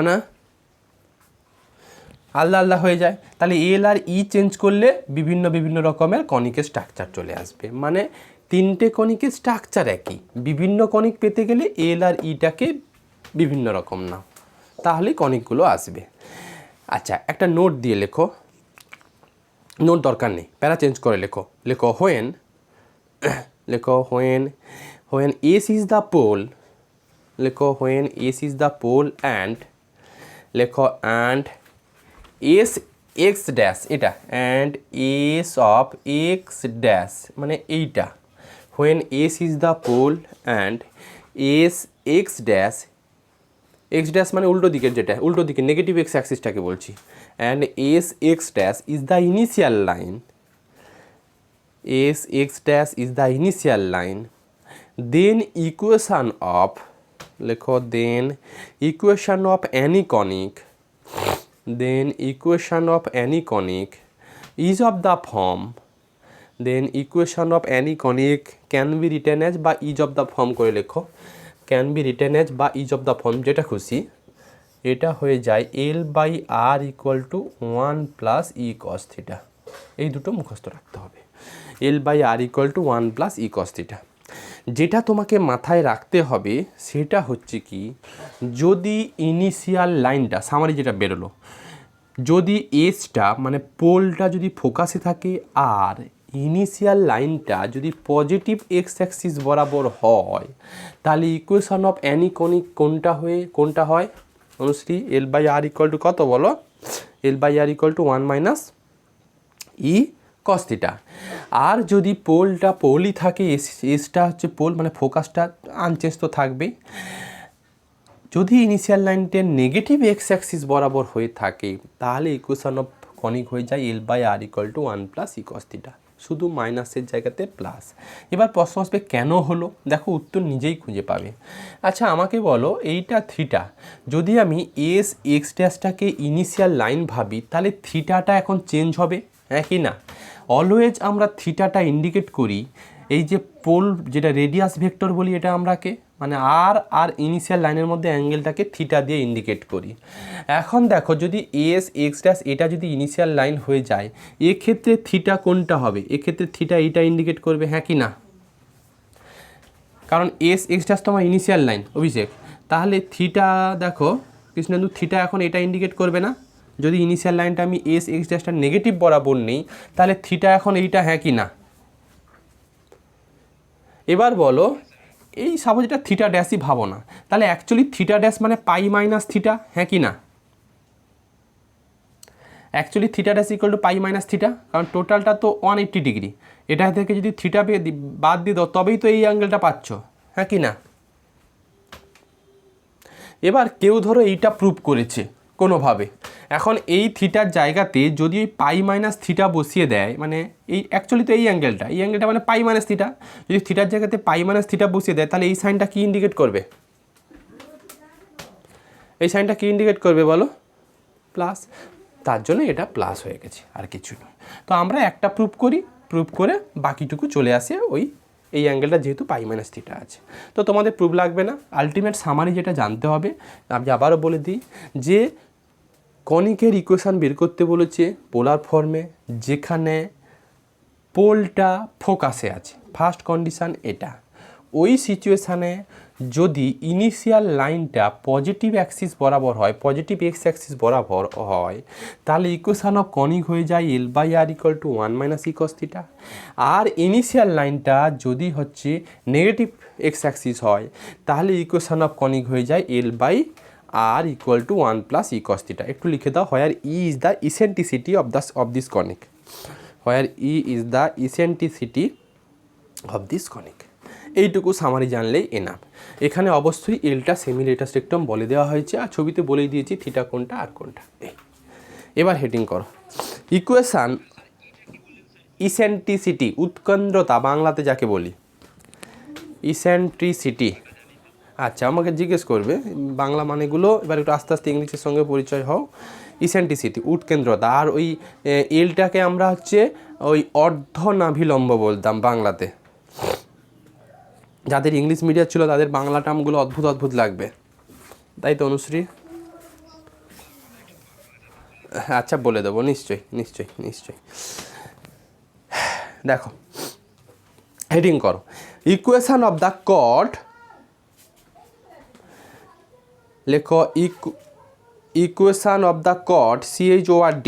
না, আলাদা হয়ে যায়। তাহলে এল আর ই চেঞ্জ করলে বিভিন্ন রকমের কনিকের স্ট্রাকচার চলে আসবে, মানে 3টে কনিকের স্ট্রাকচার একই, বিভিন্ন কনিক পেতে গেলে এল আর ইটাকে বিভিন্ন রকম নাও, তাহলে কনিকগুলো আসবে। আচ্ছা, একটা নোট দিয়ে লেখো, নোট দরকার নেই, প্যারা চেঞ্জ করে লেখো when when S is the pole, লেখো when S is the pole and লেখো and S x dash এটা and S of x dash মানে এইটা when S is the pole and S x dash x dash মানে উল্টো দিকের যেটা উল্টো দিকে নেগেটিভ x অ্যাক্সিসটাকে বলছি and S x dash is the initial line, S x dash is the initial line, then equation of লেখো then equation of any conic, then equation of any conic is of the form, then equation of any conic can be written as বা is of the form করে লেখো can be written as বা is of the form যেটা খুশি এটা হয়ে যায় L by R equal to 1 plus E cos theta, এই দুটো মুখস্থ রাখতে হবে L by R equal to 1 plus E cos theta। যেটা তোমাকে মাথায় রাখতে হবে সেটা হচ্ছে কি যদি ইনিশিয়াল লাইনটা সামারি যেটা বেরোলো যদি এসটা মানে পোলটা যদি ফোকাসে থাকে আর ইনিশিয়াল লাইনটা যদি পজিটিভ এক্স অ্যাক্সিস বরাবর হয় তাহলে ইকুয়েশন অফ অ্যানি কনিক কোনটা হয় Anushree L by R equal to কত বলো এল by R equal to 1 minus E cos theta. আর যদি পোলটা পোলই থাকে এসটা হচ্ছে পোল মানে ফোকাসটা আনচেঞ্জ তো থাকবেই, যদি ইনিশিয়াল লাইনটা নেগেটিভ এক্স অ্যাক্সিস বরাবর হয়ে থাকে তাহলে ইকুয়েশন অফ কনিক হয়ে যায় এল by R equal to 1 plus E cos theta, শুধু মাইনাসের জায়গাতে প্লাস। এবার প্রশ্ন আসবে কেন হলো, দেখো উত্তর নিজেই খুঁজে পাবে। আচ্ছা আমাকে বলো এইটা থিটা, যদি আমি এস এক্স ড্যাশটাকে ইনিশিয়াল লাইন ভাবি তাহলে থিটাটা এখন চেঞ্জ হবে, হ্যাঁ কি না? অলওয়েজ আমরা থিটাটা ইন্ডিকেট করি এই যে পোল যেটা রেডিয়াস ভেক্টর বলি এটা আমরাকে মানে আর ইনিশিয়াল লাইনের মধ্যে অ্যাঙ্গেলটাকে থিটা দিয়ে ইন্ডিকেট করি। এখন দেখো যদি এস এক্স ড্যাশ এটা যদি ইনিশিয়াল লাইন হয়ে যায় এক্ষেত্রে থিটা কোনটা হবে, এক্ষেত্রে থিটা এইটা ইন্ডিকেট করবে, হ্যাঁ কি না? কারণ এস এক্স ড্যাশ তো আমার ইনিশিয়াল লাইন অভিষেক, তাহলে থিটা দেখো কৃষ্ণেন্দু থিটা এখন এটা ইন্ডিকেট করবে না? যদি ইনিশিয়াল লাইনটা আমি এস এক্স ড্যাশটা নেগেটিভ বরাবর নেই তাহলে থিটা এখন এইটা, হ্যাঁ কি না? এবার বলো এই সাপোজ এটা থিটা ড্যাশই ভাবো না, তাহলে অ্যাকচুয়ালি থিটা ড্যাশ মানে পাই মাইনাস থিটা, হ্যাঁ কি না? Actually theta dash equal to pi minus theta, কারণ টোটালটা তো 180 ডিগ্রি, এটা থেকে যদি থিটা বাদ দিয়ে দাও তবেই তো এই অ্যাঙ্গেলটা পাচ্ছ, হ্যাঁ কি না? এবার কেউ ধরো এইটা প্রুভ করেছে কোনোভাবে, এখন এই থিটার জায়গাতে যদি ওই পাই মাইনাস থিটা বসিয়ে দেয় মানে এই অ্যাকচুয়ালি তো এই অ্যাঙ্গেলটা মানে পাই মাইনাস থিটা, যদি থিটার জায়গাতে পাই মাইনাস থিটা বসিয়ে দেয় তাহলে এই সাইনটা কী ইন্ডিকেট করবে? এই সাইনটা কী ইন্ডিকেট করবে বলো? প্লাস, তার জন্য এটা প্লাস হয়ে গেছে আর কিছু নয়। তো আমরা একটা প্রুভ করি, প্রুভ করে বাকিটুকু চলে আসে ওই এই অ্যাঙ্গেলটা যেহেতু পাই মাইনাস থিটা আছে। তো তোমাদের প্রুভ লাগবে না, আলটিমেট সামারি যেটা জানতে হবে আমি আবারও বলে দিই যে কনিকের ইকুয়েশান বের করতে বলেছে পোলার ফর্মে যেখানে পোলটা ফোকাসে আছে, ফার্স্ট কন্ডিশান এটা। ওই সিচুয়েশানে যদি ইনিশিয়াল লাইনটা পজিটিভ অ্যাক্সিস বরাবর হয়, পজিটিভ এক্স অ্যাক্সিস বরাবর হয় তাহলে ইকুয়েশান অফ কনিক হয়ে যায় এল by R equal to 1 minus E cos theta. আর ইনিশিয়াল লাইনটা যদি হচ্ছে নেগেটিভ এক্স অ্যাক্সিস হয় তাহলে ইকুয়েশান অফ কনিক হয়ে যায় এল by R equal to 1 plus E cos theta. একটু লিখে দাও, where E is the eccentricity of this conic, where E is the eccentricity of this conic. এইটুকু সামারি জানলেই enough. এখানে অবশ্যই এলটা সেমি লেটাস্ট একদম বলে দেওয়া হয়েছে আর ছবিতে বলেই দিয়েছি থিটা কোনটা আর কোনটা। এবার হেডিং করো ইকুয়েশান ইসেন্ট্রিসিটি, উৎকেন্দ্রতা বাংলাতে যাকে বলি ইসেন্ট্রিসিটি। আচ্ছা আমাকে জিজ্ঞেস করবে বাংলা মানেগুলো, এবার একটু আস্তে আস্তে ইংলিশের সঙ্গে পরিচয় হও। ইসেন্ট্রিসিটি উৎকেন্দ্রতা, আর ওই এলটাকে আমরা হচ্ছে ওই অর্ধনাভিলম্ব বলতাম বাংলাতে। যাদের ইংলিশ মিডিয়াম ছিল তাদের বাংলা টার্মগুলো অদ্ভুত অদ্ভুত লাগবে, তাই তো অনুশ্রী? আচ্ছা বলে দেবো, নিশ্চয়ই নিশ্চয়ই নিশ্চয়ই। দেখো হেডিং করো ইকুয়েশান অফ দ্য কর্ড, লেখো equation of the chord CHORD,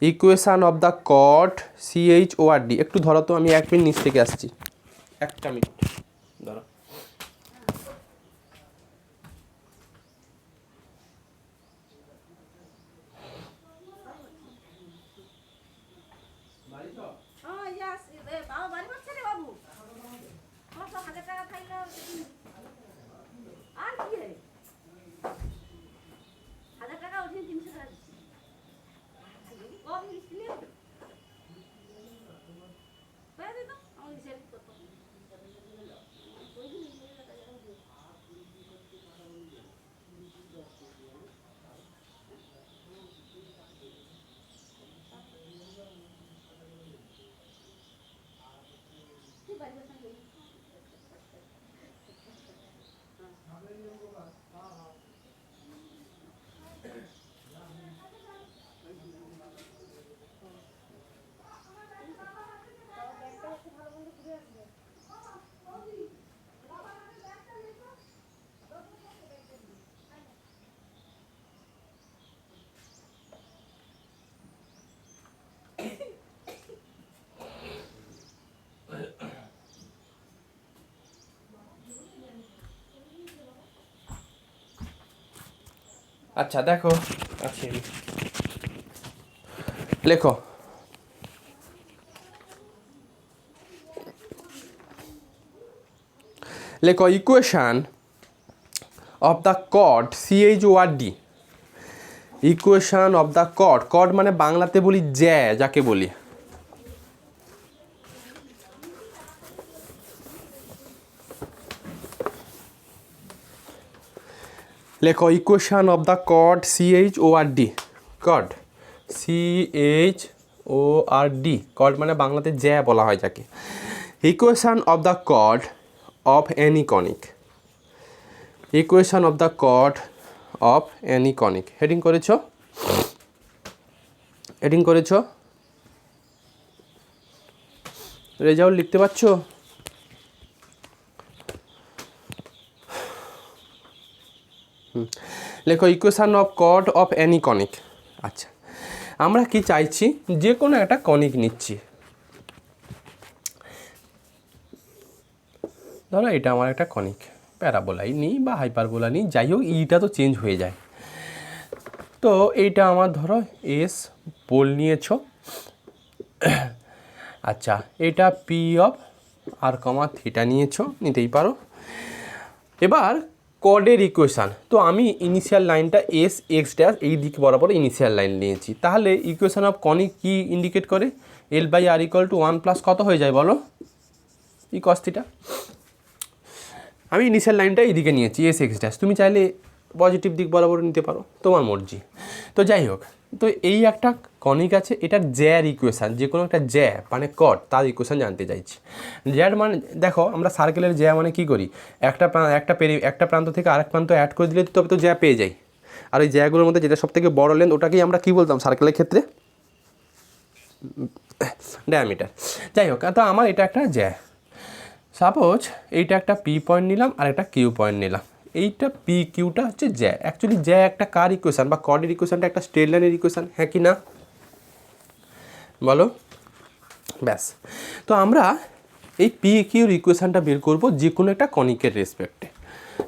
equation of the chord CHORD। একটু ধরো তো, আমি 1 মিনিট নিচ থেকে আসছি। একটা মিনিট ধরো। আচ্ছা দেখো, আচ্ছা লেখো, লেখো equation of the chord CHORD, equation of the cord, cord মানে বাংলাতে বলি জ্যা, যাকে বলি লেখো equation of the chord CHORD, cord CHORD, cord মানে বাংলাতে জ্যা বলা হয় যাকে। Equation of the cord of any conic, equation of the cord of any conic, heading করেছ, হেডিং করেছ, রেজাল্ট লিখতে পারছ? লেখো equation of cord of any conic. আচ্ছা, আমরা কি চাইছি, যে কোনো একটা কনিক নিচ্ছি, ধরো এটা আমার একটা কনিক, প্যারাবোলাই নিই বা হাইপারবোলা নিই, যাই হোক ইটা তো চেঞ্জ হয়ে যায়। তো এইটা আমার ধরো এস পোল নিয়েছ, আচ্ছা এটা P of R comma theta নিয়েছ, নিতেই পারো। এবার কর্ডের ইকুয়েশান, তো আমি ইনিশিয়াল লাইনটা এস এক্স ড্যাশ এই দিক বরাবর ইনিশিয়াল লাইন নিয়েছি, তাহলে ইকুয়েশান অফ কনিক কি ইন্ডিকেট করে, L/R = 1 + কত হয়ে যায় বলো, ই কস থিটা। আমি ইনিশিয়াল লাইনটা এইদিকে নিয়েছি এস এক্স ড্যাশ, তুমি চাইলে পজিটিভ দিক বরাবর নিতে পারো, তোমার মর্জি। তো যাই হোক, তো এই একটা কনিক আছে, এটার জ্যার ইকুয়েশান, যে কোনো একটা জ্যা মানে কট, তার ইকুয়েশান জানতে চাইছি। জ্যার মানে দেখো, আমরা সার্কেলের জ্যা মানে কী করি, একটা প্রান্ত থেকে আরেক প্রান্ত অ্যাড করে দিলে তবে তো জ্যা পেয়ে যাই। আর ওই জ্যাগুলোর মধ্যে যেটা সবথেকে বড় লেন্থ, ওটাকেই আমরা কী বলতাম সার্কেলের ক্ষেত্রে, ডায়ামিটার। যাই হোক, তো আমার এটা একটা জ্যা, সাপোজ এইটা একটা পি পয়েন্ট নিলাম আর একটা কিউ পয়েন্ট নিলাম, এইটা পি কিউটা হচ্ছে জ্যা। অ্যাকচুয়ালি জ্যা একটা কার ইকুয়েশান বা কর্ডের ইকুয়েশানটা একটা স্ট্রেট লাইনের ইকুয়েশান, হ্যাঁ কি না বলো? ব্যাস, তো আমরা এই পি কিউর ইকুয়েশানটা বের করবো যে কোনো একটা কনিকের রেসপেক্টে,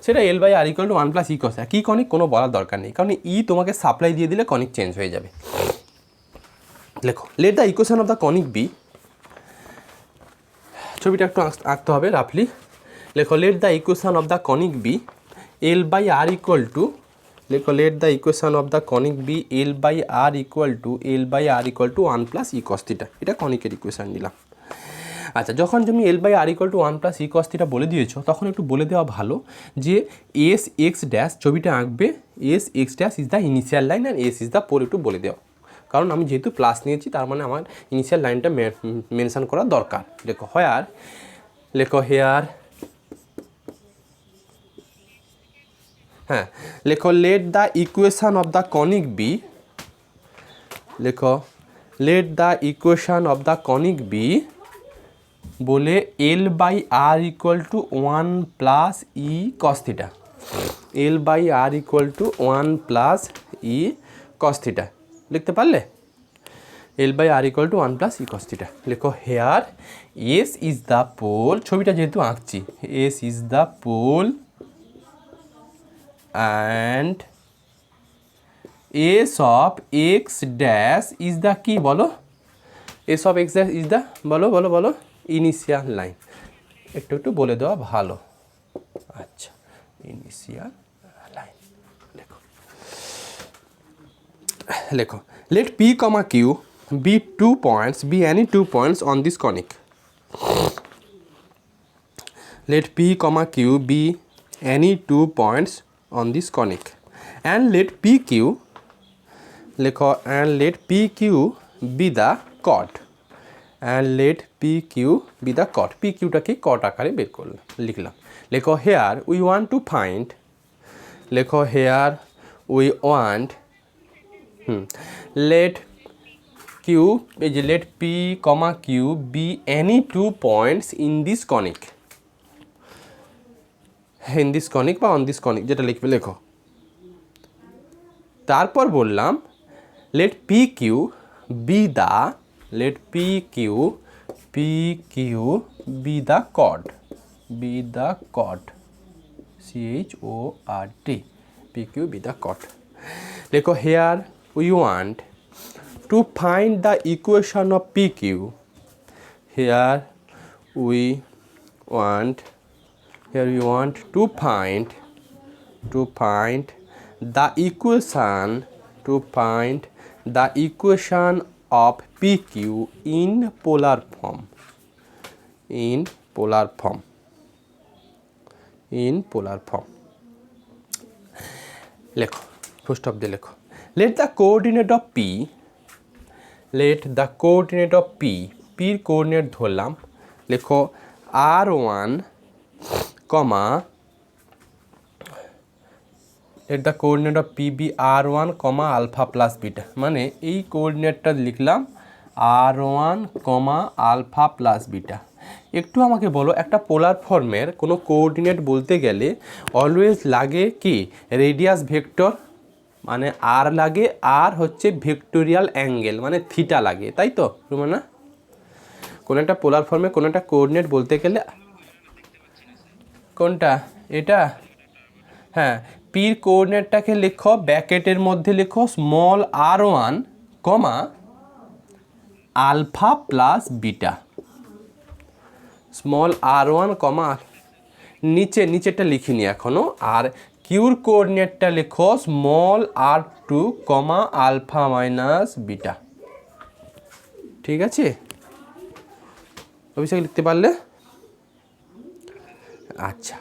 সেটা L/R = 1 + ই কস। কী কনিক কোনো বলার দরকার নেই, কারণ ই তোমাকে সাপ্লাই দিয়ে দিলে কনিক চেঞ্জ হয়ে যাবে। লেখো let the equation of the conic be, ছবিটা একটু আঁকতে হবে রাফলি। লেখো let the equation of the conic be L/R = লেখো let the equation of the conic be L/R = 1 + e cos theta, এটা কনিকের ইকুয়েশান নিলাম। আচ্ছা, যখন তুমি L/R = 1 + ই কস থিটা বলে দিয়েছো, তখন একটু বলে দেওয়া ভালো যে এস এক্স ড্যাশ, ছবিটা আঁকবে S X dash is the initial line and S is the pole, একটু বলে দেওয়া, কারণ আমি যেহেতু প্লাস নিয়েছি তার মানে আমার ইনিশিয়াল লাইনটা মেনশন করা দরকার। লেখো হেয়ার, লেখো হেয়ার, হ্যাঁ লেখো let the equation of the conic be, লেখো let the equation of the conic be বলে L/R = 1 + e cos theta, L/R = 1 + e cos theta, লিখতে পারলে? L by R equal to 1 plus e cos theta. লেখো here S is the pole, ছবিটা যেহেতু আঁকছি, S is the pole and S of x dash is the কি বলো, S of x dash is the বলো বলো বলো initial line. একটু একটু বলে দেওয়া ভালো। আচ্ছা, ইনিশিয়াল লাইন লেখো। লেখো let p comma q be 2 points, be any 2 points on this conic. Let p comma q be any 2 points on this conic and let pq, লেখো and let pq be the chord and let pq be the chord. pq টাকে chord আকারে বের করলাম, লিখলাম। লেখো here we want to find, লেখো here we want let q, এই যে let p comma q be any 2 points in this conic, in this conic বা on this conic যেটা লিখবে লেখো। তারপর বললাম let pq be the, let pq be the chord, be the chord, chord, pq be the chord। লেখো here we want to find the equation of pq, here we want to find the equation, to find the equation of pq in polar form, in polar form, in polar form। লেখো full stop দিয়ে লেখো let the coordinate of p, let the coordinate of p, p এর coordinate ধরলাম। লেখো r1 comma, let the coordinate of p be r1 comma alpha plus beta, মানে এই কোঅর্ডিনেটটা লিখলাম r1 comma alpha plus beta। একটু আমাকে বলো একটা পোলার ফর্মের কোনো কোঅর্ডিনেট বলতে গেলে অলওয়েজ লাগে কি রেডিয়াস ভেক্টর, মানে আর লাগে, আর হচ্ছে ভেক্টোরিয়াল অ্যাঙ্গেল মানে থিটা লাগে, তাই তো রুমানা? কোনো একটা পোলার ফর্মে কোনো একটা কোঅর্ডিনেট বলতে গেলে কোনটা এটা, হ্যাঁ পির কোঅর্ডিনেটটাকে লেখো ব্র্যাকেটের মধ্যে লেখো small r1 comma alpha plus beta, small r1 comma নিচেরটা লিখিনি এখনো। আর কিউর কোঅর্ডিনেটটা লেখো small r2 comma alpha minus beta. ঠিক আছে, অভিষেক লিখতে পারলে? আচ্ছা,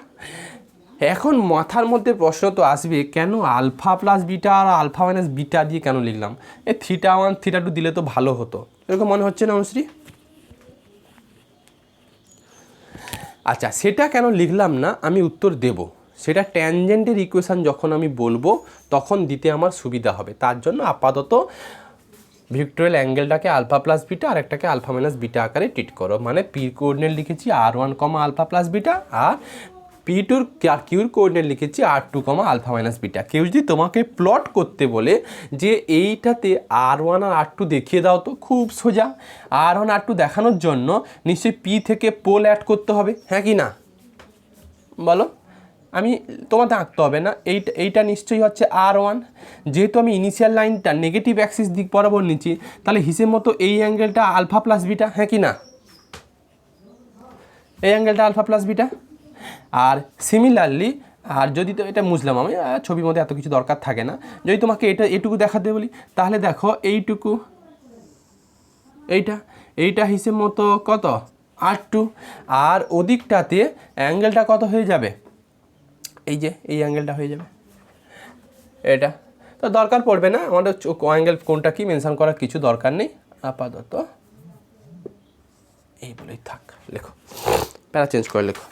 এখন মাথার মধ্যে প্রশ্ন তো আসবে কেন আলফা প্লাস বিটা আর আলফা মাইনাস বিটা দিয়ে কেন লিখলাম, এ থিটা 1 থিটা 2 দিলে তো ভালো হতো, এরকম মনে হচ্ছে না অনুশ্রী? আচ্ছা, সেটা কেন লিখলাম না আমি উত্তর দেব, সেটা ট্যানজেন্টের ইকুয়েশান যখন আমি বলবো তখন দিতে আমার সুবিধা হবে। তার জন্য আপাতত ভিক্টোরিয়াল অ্যাঙ্গেলটাকে আলফা প্লাস বিটা আর একটাকে আলফা মাইনাস বিটা আকারে ট্রিট করো। মানে পির কোঅর্ডিনেট লিখেছি r1 comma alpha plus beta আর p2 কিউর কোঅর্ডিনেট লিখেছি r2 comma alpha minus beta. কেউ যদি তোমাকে প্লট করতে বলে যে এইটাতে r1 আর r2 দেখিয়ে দাও তো, খুব সোজা। r1 r2 দেখানোর জন্য নিশ্চয়ই p থেকে পোল অ্যাড করতে হবে, হ্যাঁ কি না বলো? আমি তোমাকে আঁকতে হবে না, এইটা নিশ্চয়ই হচ্ছে r1। যেহেতু আমি ইনিশিয়াল লাইনটা নেগেটিভ অ্যাক্সিস দিক বরাবর নিচ্ছি, তাহলে হিসেব মতো এই অ্যাঙ্গেলটা আলফা প্লাস বিটা, হ্যাঁ কি না? এই অ্যাঙ্গেলটা আলফা প্লাস বিটা। আর সিমিলারলি, আর যদি তো এটা বুঝলাম আমি, ছবির মধ্যে এত কিছু দরকার থাকে না, যদি তোমাকে এটুকু দেখাতে বলি তাহলে দেখো এইটুকু, এইটা হিসেব মতো কত r2, আর ওদিকটাতে অ্যাঙ্গেলটা কত হয়ে যাবে, এই যে এই অ্যাঙ্গেলটা হয়ে যাবে। এটা তো দরকার পড়বে না, আমাদের অ্যাঙ্গেল কোনটা কি মেনশন করার কিছু দরকার নেই, আপাতত এই বলেই থাক। লেখো, প্যারা চেঞ্জ করে লেখো।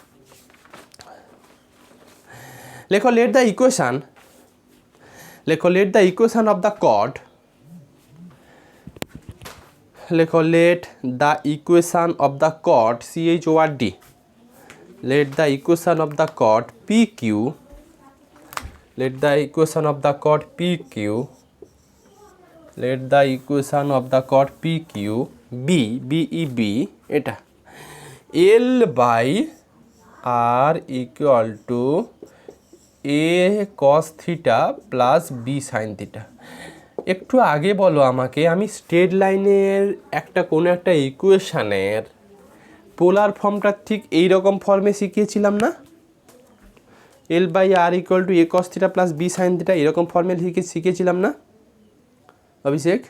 লেখো let the equation, লেখো let the equation of the chord, লেখো let the equation of the chord chord, let the equation of the chord pq, let the equation of the chord pq let the equation of the কট P Q be be এটা এল by R equal to A cos theta plus B sine theta. একটু আগে বলো আমাকে, আমি straight লাইনের কোনো একটা ইকুয়েশানের পোলার ফর্মটা ঠিক এই রকম ফর্মে শিখিয়েছিলাম না? L by R equal to A cos theta plus B sine theta এরকম ফর্মে শিখিয়েছিলাম না অভিষেক?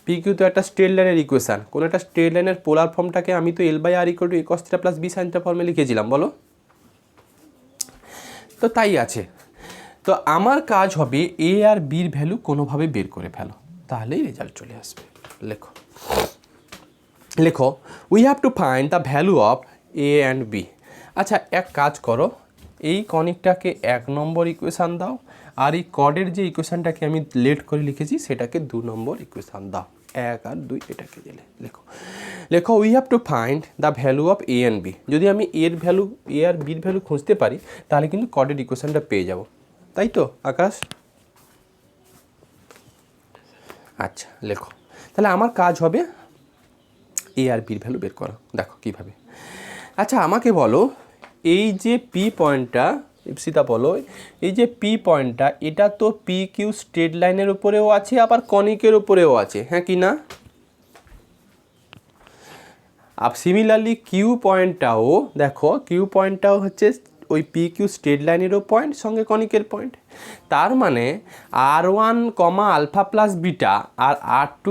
পি কিউ তো একটা স্ট্রেট লাইনের ইকুয়েশান, কোনো একটা স্ট্রেট লাইনের পোলার ফর্মটাকে আমি তো l by R equal to A cos theta plus B sine theta ফর্মে লিখেছিলাম, বলো? তো তাই আছে। তো আমার কাজ হবে এ আর বির ভ্যালু কোনোভাবে বের করে ফেলো, তাহলেই রেজাল্ট চলে আসবে। লেখো we have to find the value of a and b. আচ্ছা এক কাজ করো, এই কনিকটাকে 1 নম্বর ইকুয়েশান দাও, আর এই কডের যে ইকুয়েশানটাকে আমি লেট করে লিখেছি সেটাকে 2 নম্বর ইকুয়েশান দাও। 1 আর 2 এটাকে দিলে লেখো we have to find the value of a and b. যদি আমি এ আর বির ভ্যালু খুঁজতে পারি তাহলে কিন্তু কডের ইকুয়েশানটা পেয়ে যাব, তাই তো আকাশ? আচ্ছা লেখো, তাহলে আমার কাজ হবে এ আর বির ভ্যালু বের করো। দেখো কীভাবে। আচ্ছা আমাকে বলো, এই যে পি পয়েন্টটা, ইপসিতা বলো, এই যে পি পয়েন্টটা এটা তো পি কিউ স্ট্রেট লাইনের উপরেও আছে আবার কনিকের উপরেও আছে, হ্যাঁ কি না? আর সিমিলারলি কিউ পয়েন্টটাও দেখো, কিউ পয়েন্টটাও হচ্ছে ওই পি কিউ স্ট্রেট লাইনেরও পয়েন্ট সঙ্গে কনিকের পয়েন্ট। তার মানে R1, আলফা প্লাস বিটা আর R2,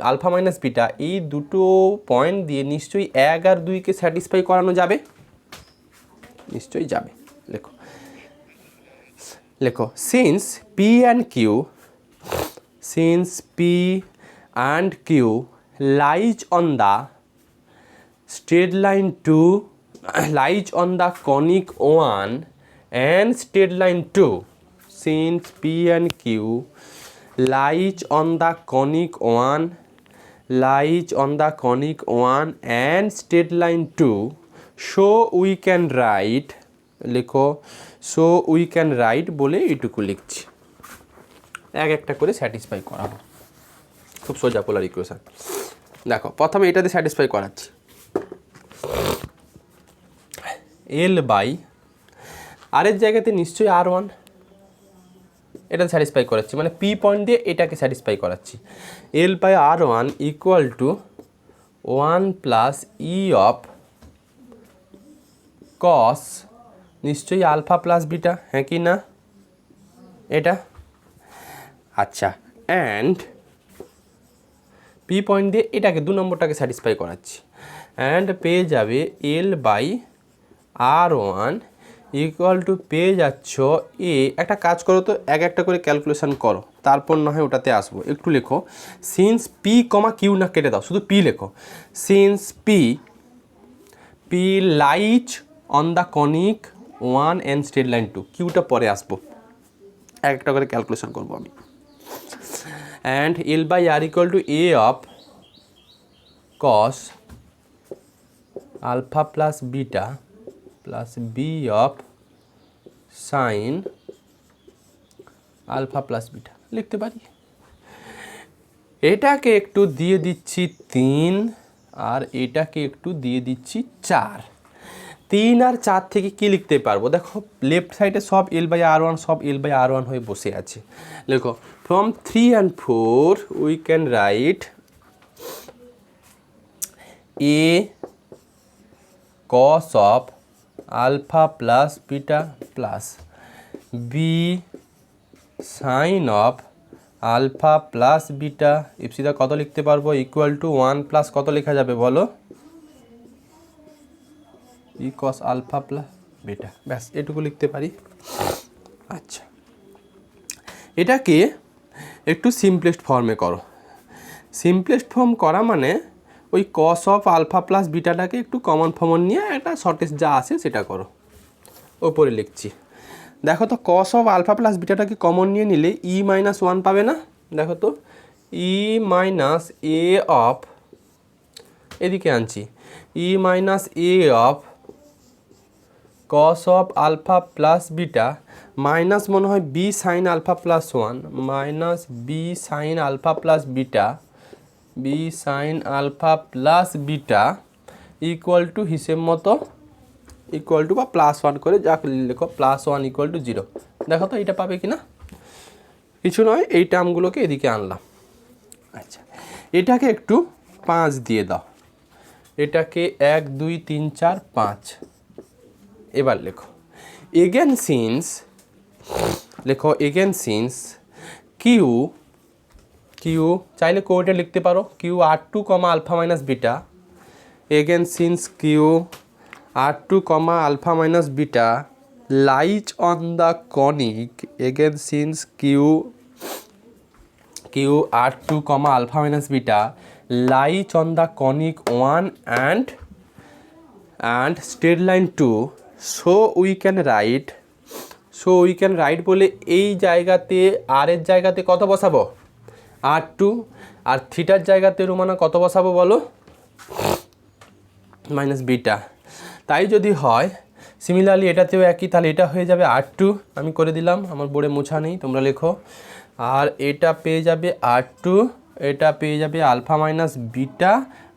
আলফা মাইনাস বিটা এই দুটো পয়েন্ট দিয়ে নিশ্চয়ই 1 আর 2কে স্যাটিসফাই করানো যাবে, নিশ্চয়ই যাবে। লেখো since P and Q lies on the straight line 2 lies on the conic 1 and straight line 2. Since P and Q lies on the conic 1 and straight line 2, so we can write, লেখো so we can write বলে এইটুকু লিখছি, একটা করে satisfy করাবো। খুব সোজা পোলার equation. দেখো প্রথমে এটাতে স্যাটিসফাই করাচ্ছি, এল বাই আরের জায়গাতে নিশ্চয়ই R1, এটা স্যাটিসফাই করাচ্ছি, মানে পি পয়েন্ট দিয়ে এটাকে স্যাটিসফাই করাচ্ছি। L by R1 equal to 1 plus E of cos নিশ্চয়ই আলফা প্লাস বিটা, হ্যাঁ কি না এটা? আচ্ছা অ্যান্ড পি পয়েন্ট দিয়ে এটাকে 2 নম্বরটাকে স্যাটিসফাই করাচ্ছি, অ্যান্ড পেয়ে যাবে এল বাই R1 ইকুয়াল টু পেয়ে যাচ্ছ এ। একটা কাজ করো তো, একটা করে ক্যালকুলেশন করো, তারপর না হয় ওটাতে আসবো। একটু লেখো সিন্স পি কিউ না কেটে দাও, শুধু পি লেখো। Since P lies on the conic 1 and straight line 2, কিউটা পরে আসবো, একটা করে ক্যালকুলেশন করবো আমি। And l by R equal to a of cos alpha plus beta plus B of sine alpha plus beta লিখতে পারি। এটাকে একটু দিয়ে দিচ্ছি 3 আর এটাকে একটু দিয়ে দিচ্ছি 4। 3 আর 4 থেকে কি লিখতে পারবো? দেখো লেফট সাইডে সব এল বাই R1, সব এল বাই R1 হয়ে বসে আছে। লেখো from 3 and 4 we can write a cos of alpha plus beta plus b sin of alpha plus beta ইপসিটা কত লিখতে পারবো? ইকুয়াল টু 1 প্লাস কত লেখা যাবে বলো? ই cos alpha plus beta, ব্যাস এটুকু লিখতে পারি। আচ্ছা এটাকে একটু সিম্পলেস্ট ফর্মে করো। সিম্পলেস্ট ফর্ম করা মানে ওই কস অফ আলফা প্লাস বিটাটাকে একটু কমন ফর্ম নিয়ে একটা শর্টেস্ট যা আসে সেটা করো। ওপরে লিখছি, দেখো তো কস অফ আলফা প্লাস বিটাটাকে কমন নিয়ে নিলে ই মাইনাস 1 পাবে না? দেখো তো ই মাইনাস এ অফ, এদিকে আনছি, E minus A of cos of alpha plus beta minus মনে হয় B sine alpha plus one minus B sine alpha plus beta B sine alpha plus beta equal to হিসেব মতো equal to বা plus one করে যা লেখো plus one equal to zero. দেখো তো এইটা পাবে কি না, কিছু নয়, এই টার্মগুলোকে এদিকে আনলাম। আচ্ছা, এটাকে একটু 5 দিয়ে দাও, এটাকে 1 2 3 4 5। এবার লেখো এগেন সিন্স, লেখো এগেন সিন্স কিউ, কিউ চাইলে কোঅর্ডিনেট লিখতে পারো, Q R2 alpha minus beta, again since Q R2 alpha minus beta lies on the conic, again since Q R2 alpha minus beta lies on the conic 1 and straight line 2, so we can write বলে এই জায়গাতে আর এর জায়গাতে কত বসাবো R2 আর থিটার জায়গাতে রোমানা কত বসাবো বলো মাইনাস বিটা। তাই যদি হয় সিমিলারলি এটাতেও একই, তাহলে এটা হয়ে যাবে R2, আমি করে দিলাম, আমার বোর্ডে মোছা নেই, তোমরা লেখো। আর এটা পেয়ে যাবে R2, এটা পেয়ে যাবে আলফা মাইনাস বিটা,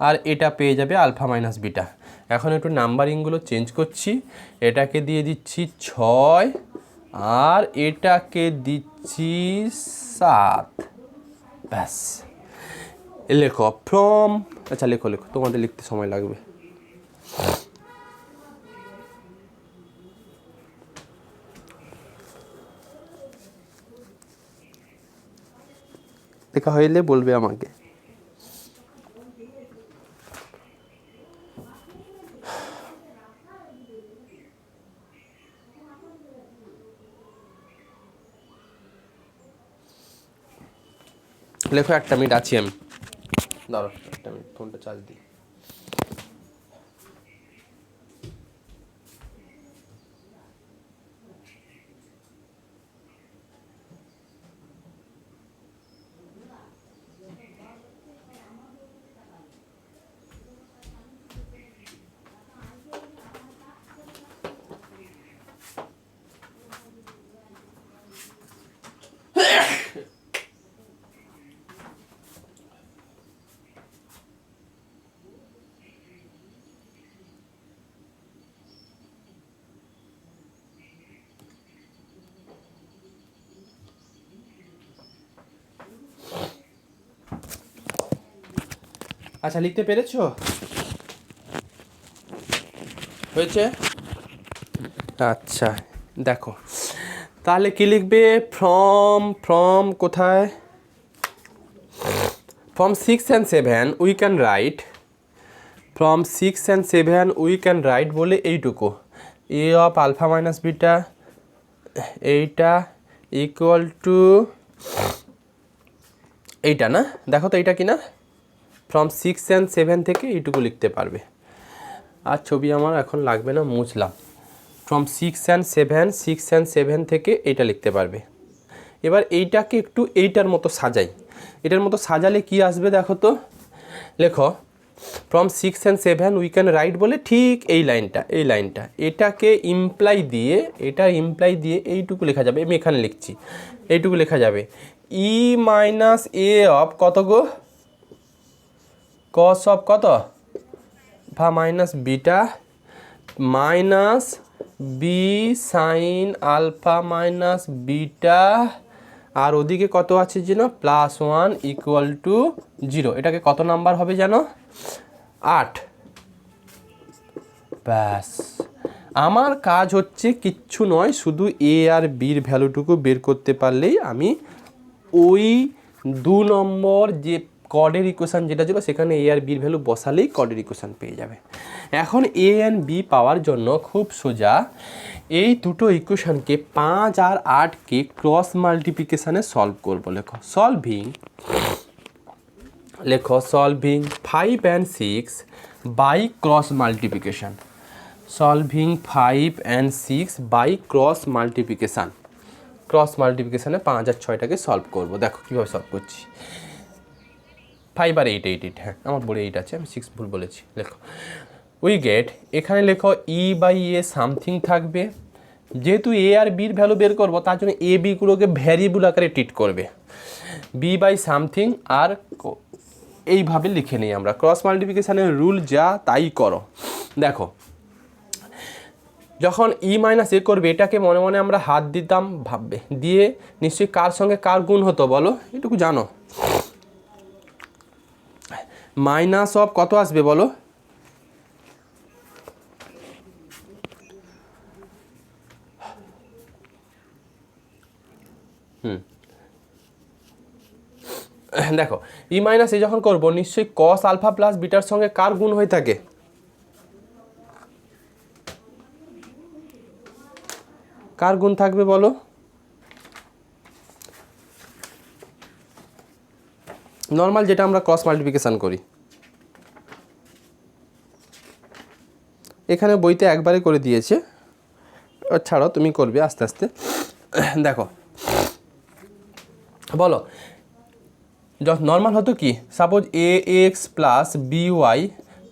আর এটা পেয়ে যাবে আলফা মাইনাস বিটা। এখন একটু নাম্বারিংগুলো চেঞ্জ করছি, এটাকে দিয়ে দিচ্ছি 6 আর এটাকে দিচ্ছি 7, ব্যাস। লেখো ফ্রম, আচ্ছা লেখো তোমাদের লিখতে সময় লাগবে। লেখা হইলে বলবে আমাকে। লেখো, 1 মিনিট আছি আমি, দাঁড়াও 1 মিনিট, ফোনটা চার্জ দিই। আচ্ছা, লিখতে পেরেছো? হয়েছে? আচ্ছা দেখো, তাহলে কি লিখবে? ফ্রম কোথায়? From 6 and 7 we can write, from 6 and 7 we can write বলে এইটুকু, এ অফ আলফা মাইনাস বিটা এইটা ইকুয়াল টু এইটা না, দেখো তো এইটা কি না, ফ্রম 6 and 7 থেকে এইটুকু লিখতে পারবে। আর ছবি আমার এখন লাগবে না, মুছলাম। ফ্রম 6 and 7 থেকে এইটা লিখতে পারবে। এবার এইটাকে একটু এইটার মতো সাজাই, এটার মতো সাজালে কি আসবে দেখো তো, লেখো from 6 and 7 we can write বলে ঠিক এই লাইনটা এটাকে ইমপ্লাই দিয়ে এইটুকু লেখা যাবে। আমি এখানে লিখছি, এইটুকু লেখা যাবে ই মাইনাস এ অফ কত গো, কস অফ কত alpha minus beta minus B sine alpha minus beta, আর ওদিকে কত আছে যেন +1 ইকুয়াল টু 0। এটাকে কত নাম্বার হবে জানো? 8। ব্যাস, আমার কাজ হচ্ছে কিচ্ছু নয়, শুধু এ আর বির ভ্যালুটুকু বের করতে পারলেই আমি ওই 2 নম্বর যে কর্ডের ইকুয়েশান যেটা ছিল সেখানে এ আর বির ভ্যালু বসালেই কর্ডের ইকুয়েশান পেয়ে যাবে। এখন এ অ্যান্ড বি পাওয়ার জন্য খুব সোজা এই দুটো ইকুয়েশানকে 5 আর 8কে ক্রস মাল্টিপ্লিকেশানে সলভ করবো। লেখো solving 5 and 6 by cross multiplication, solving 5 and 6 by cross মাল্টিপ্লিকেশানে 5 আর 6টাকে সলভ করবো। দেখো কীভাবে সলভ করছি। 5 আর 8, হ্যাঁ আমার বোর্ডে 8 আছে, আমি 6 ভুল বলেছি। লেখো উই গেট, এখানে লেখো ই বাই এ সামথিং থাকবে, যেহেতু এ আর বির ভ্যালু বের করবো তার জন্য এ বিগুলোকে ভ্যারিয়েবল আকারে ট্রিট করবে, বি বাই সামথিং আর এইভাবে লিখে নিই আমরা। ক্রস মাল্টিপ্লিকেশানের রুল যা তাই করো। দেখো যখন ই মাইনাস এ করবে এটাকে মনে মনে আমরা হাত দিতাম, ভাববে দিয়ে নিশ্চয়ই কার সঙ্গে কার গুণ হতো বলো, এটুকু জানো। মাইনাস অফ কত আসবে বলো, দেখো ই মাইনাস এ যখন করবো নিশ্চয়ই কস আলফা প্লাস বিটার সঙ্গে কার গুণ হয়ে থাকে, কার গুণ থাকবে বলো, নর্মাল যেটা আমরা ক্রস মাল্টিপ্লিকেশান করি। এখানে বইতে একবারে করে দিয়েছে, ছাড়াও তুমি করবে আস্তে আস্তে। দেখো বলো নর্মাল হতো কি, suppose a x plus B Y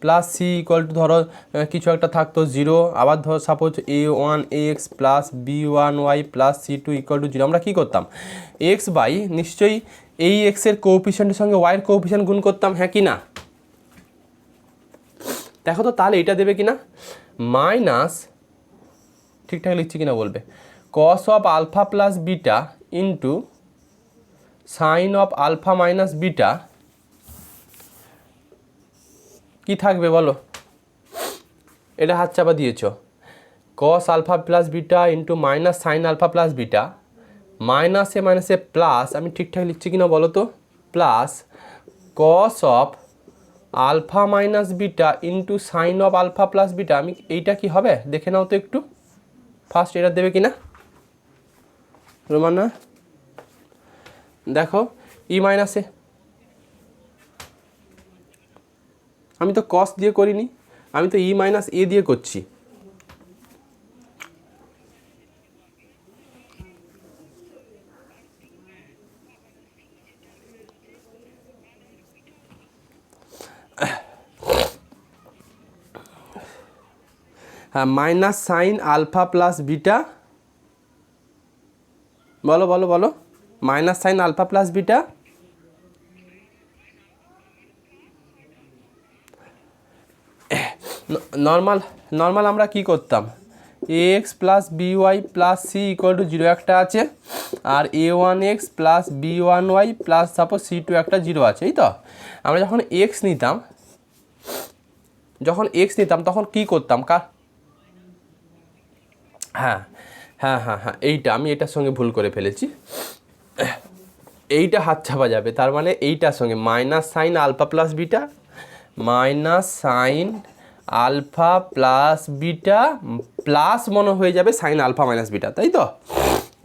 plus C equal to ধরো কিছু একটা থাকতো 0, আবার ধরো suppose a one x plus B one Y plus c two equal to 0। আমরা কী করতাম, এক্স বাই নিশ্চয়ই এই এক্সের কোএফিসিয়েন্টের সঙ্গে ওয়াইয়ের কোএফিসিয়েন্ট গুণ করতাম, হ্যাঁ কি না? দেখো তো তাহলে এটা দেবে কি না, মাইনাস, ঠিকঠাক লিখছি কিনা বলবে, cos of alpha plus beta into sine of alpha minus beta কি থাকবে বলো, এটা হাত চাপা দিয়েছ, cos alpha plus beta into minus sine alpha plus beta, মাইনাসে প্লাস, আমি ঠিকঠাক লিখছি কিনা বলো তো, plus cos of alpha minus beta into sine of alpha plus beta. আমি এইটা কি হবে দেখে নাও তো একটু, ফার্স্ট এটা দেবে কিনা রোমানা, দেখো ই মাইনাসে, আমি তো কস দিয়ে করিনি, আমি তো ই মাইনাস এ দিয়ে করছি। হ্যাঁ minus sine alpha plus beta, বলো বলো বলো, minus sine alpha plus beta, normal আমরা কি করতাম, A x plus B Y plus C equal to 0 একটা আছে, আর A one x plus B one Y plus suppose C two একটা 0 আছে, এই তো। আমরা যখন এক্স নিতাম তখন কি করতাম হ্যাঁ হ্যাঁ হ্যাঁ হ্যাঁ এইটা আমি এটার সঙ্গে ভুল করে ফেলেছি, এইটা হাত ছাপা যাবে, তার মানে এইটার সঙ্গে minus sine alpha plus beta, minus sine alpha plus beta plus মনে হয়ে যাবে সাইন আলফা মাইনাস বিটা, তাই তো?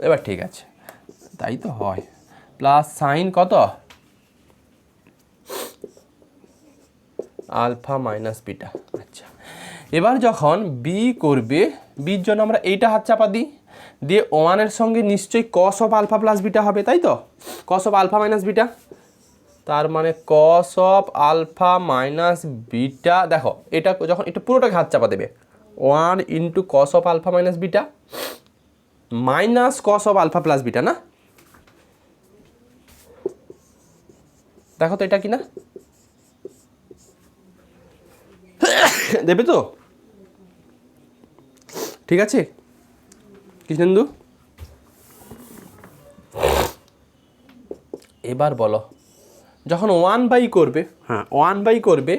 এবার ঠিক আছে, তাই তো হয়, প্লাস সাইন কত আলফা মাইনাস বিটা। আচ্ছা এবার যখন বি করবে, বির জন্য আমরা এইটা হাত চাপা দিই, দিয়ে ওয়ানের সঙ্গে নিশ্চয়ই cos of alpha plus beta হবে, তাই তো? Cos of alpha minus beta, তার মানে cos of alpha minus beta, দেখো এটা যখন এটা পুরোটাকে হাত চাপা দেবে, 1 into cos of alpha minus beta minus cos of alpha plus beta, না দেখো তো এটা কি না দেবে তো, ঠিক আছে কৃষ্ণেন্দু? এবার বলো যখন 1/, করবে, হ্যাঁ 1/, করবে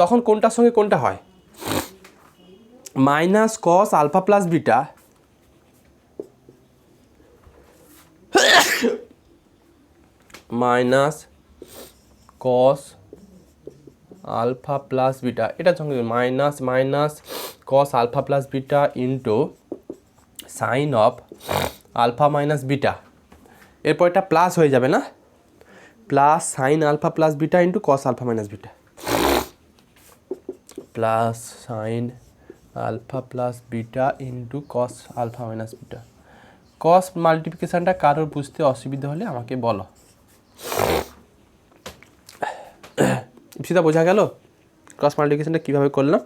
তখন কোনটার সঙ্গে কোনটা হয়, minus cos alpha plus beta minus cos alpha plus beta, এটার সঙ্গে minus cos alpha plus beta into sine of alpha minus beta, এরপর এটা প্লাস হয়ে যাবে না, plus sine alpha plus beta into cos alpha minus beta, plus sine alpha plus beta into cos alpha minus beta. কস মাল্টিপ্লিকেশানটা কারোর বুঝতে অসুবিধা হলে আমাকে বলো। সেটা বোঝা গেল ক্রস মাল্টিপ্লিকেশনটা কীভাবে করলাম?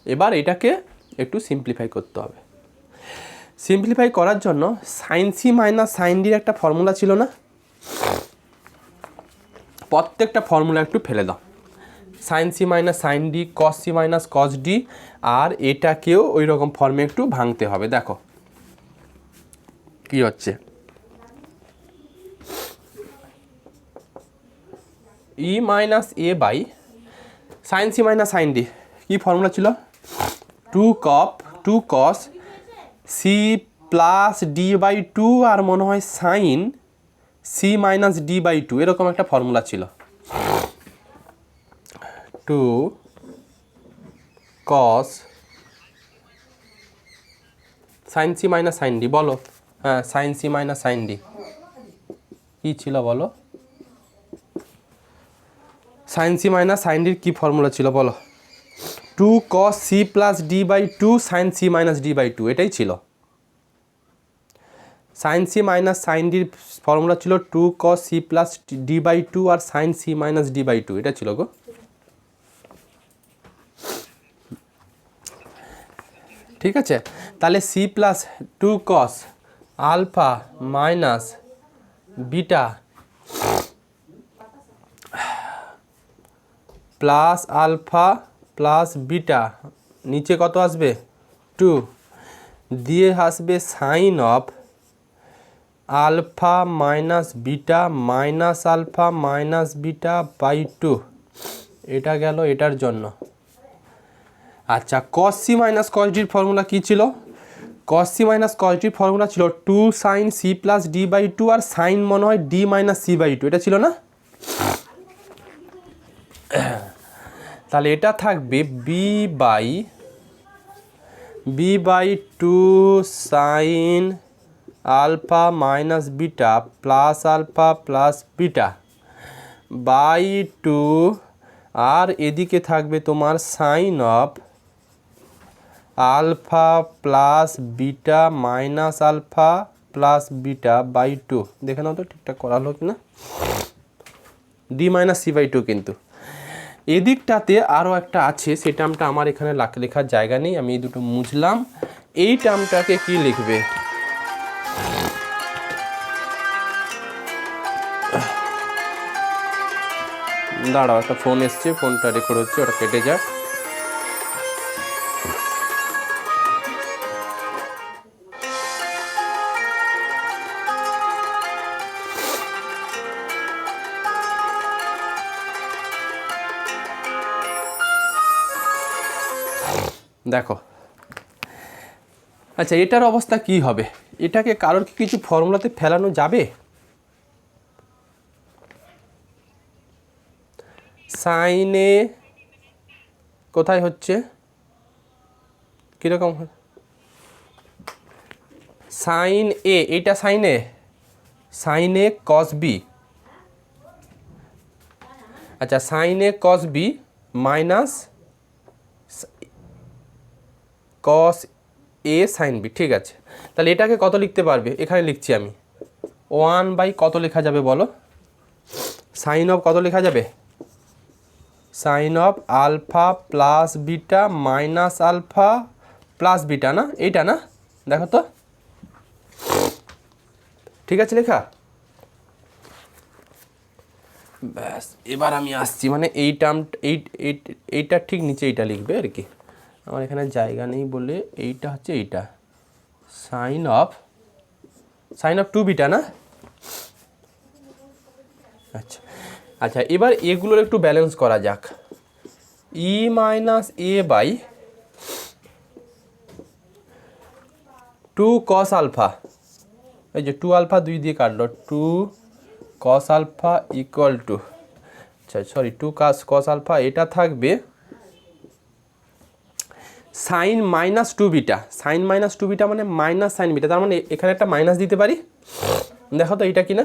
এবার এটাকে একটু সিম্পলিফাই করতে হবে। সিম্পলিফাই করার জন্য সাইন সি মাইনাস সাইন ডির একটা ফর্মুলা ছিল না, প্রত্যেকটা ফর্মুলা একটু ফেলে দাও। Sine C minus sine D, cos C minus cos D, আর এটাকেও ওই রকম ফর্মে একটু ভাঙতে হবে। দেখো কি হচ্ছে, E minus A by sine C minus sine D কী ফর্মুলা ছিল, two cos C plus D by two, আর মনে হয় sine C minus D by two, এরকম একটা ফর্মুলা ছিল। Two cos sine C minus sine D, বলো। হ্যাঁ, sine C minus sine D কী ছিল বলো, সাইন সি মাইনাস সাইন ডির কী ফর্মুলা ছিল বলো। Two cos C plus D by two sine C minus D by two, এটাই ছিল। সাইন সি মাইনাস সাইন ডির ফর্মুলা ছিল two cos C plus D by two R sine C minus D by two, এটা ছিল গো। ঠিক আছে, তাহলে c plus two cos alpha minus beta plus alpha plus beta, নিচে কত আসবে টু, দিয়ে আসবে sine of alpha minus beta minus alpha minus beta by two, এটা গেল এটার জন্য। আচ্ছা, কস সি মাইনাস কস ডির ফর্মুলা কী ছিল, কস সি মাইনাস কস ডির ফর্মুলা ছিল two sine C plus D by two R sine মনে হয় D minus C by two, এটা ছিল না। তাহলে এটা থাকবে B by two sine alpha minus beta plus alpha plus beta by two, আর এদিকে থাকবে তোমার sine of alpha plus beta minus alpha plus beta by two. দেখে নাও তো ঠিকঠাক করা হলো কিনা, D minus C by two. কিন্তু এদিকটাতে আরও একটা আছে, সেই টার্মটা আমার এখানে লেখার জায়গা নেই, আমি এই দুটো মুছলাম। এই টার্মটাকে কি লিখবে, দাঁড়াও, একটা ফোন এসছে, ফোনটা রেকর্ড হচ্ছে, ওটা কেটে যাক। দেখো, আচ্ছা এটার অবস্থা কি হবে, এটাকে কারোর কি কিছু ফর্মুলাতে ফেলানো যাবে, সাইনে কোথায় হচ্ছে কীরকম, সাইন এ, এইটা সাইনে কস বি, আচ্ছা সাইনে কস বি মাইনাস কস এ সাইন বি, ঠিক আছে। তাহলে এটাকে কত লিখতে পারবে, এখানে লিখছি আমি, ওয়ান বাই কত লেখা যাবে বলো, সাইন অফ কত লেখা যাবে, sine of alpha plus beta minus alpha plus beta, না এইটা না, দেখো তো ঠিক আছে লেখা। ব্যাস, এবার আমি আসছি, মানে এই টার্ম এইটার ঠিক নিচে এইটা লিখবে আর কি, আমার এখানে জায়গা নেই বলে। এইটা হচ্ছে এইটা সাইন অফ টু বিটা, না। আচ্ছা আচ্ছা, এবার এগুলোর একটু ব্যালেন্স করা যাক। E minus A by two cos alpha, এই যে টু আলফা দুই দিয়ে কাটলো, two cos alpha equal to, আচ্ছা সরি, টু কস আলফা, এটা থাকবে sine minus two beta, sine minus two beta মানে মাইনাস সাইন বিটা, তার মানে এখানে একটা মাইনাস দিতে পারি। দেখো তো এইটা কিনা,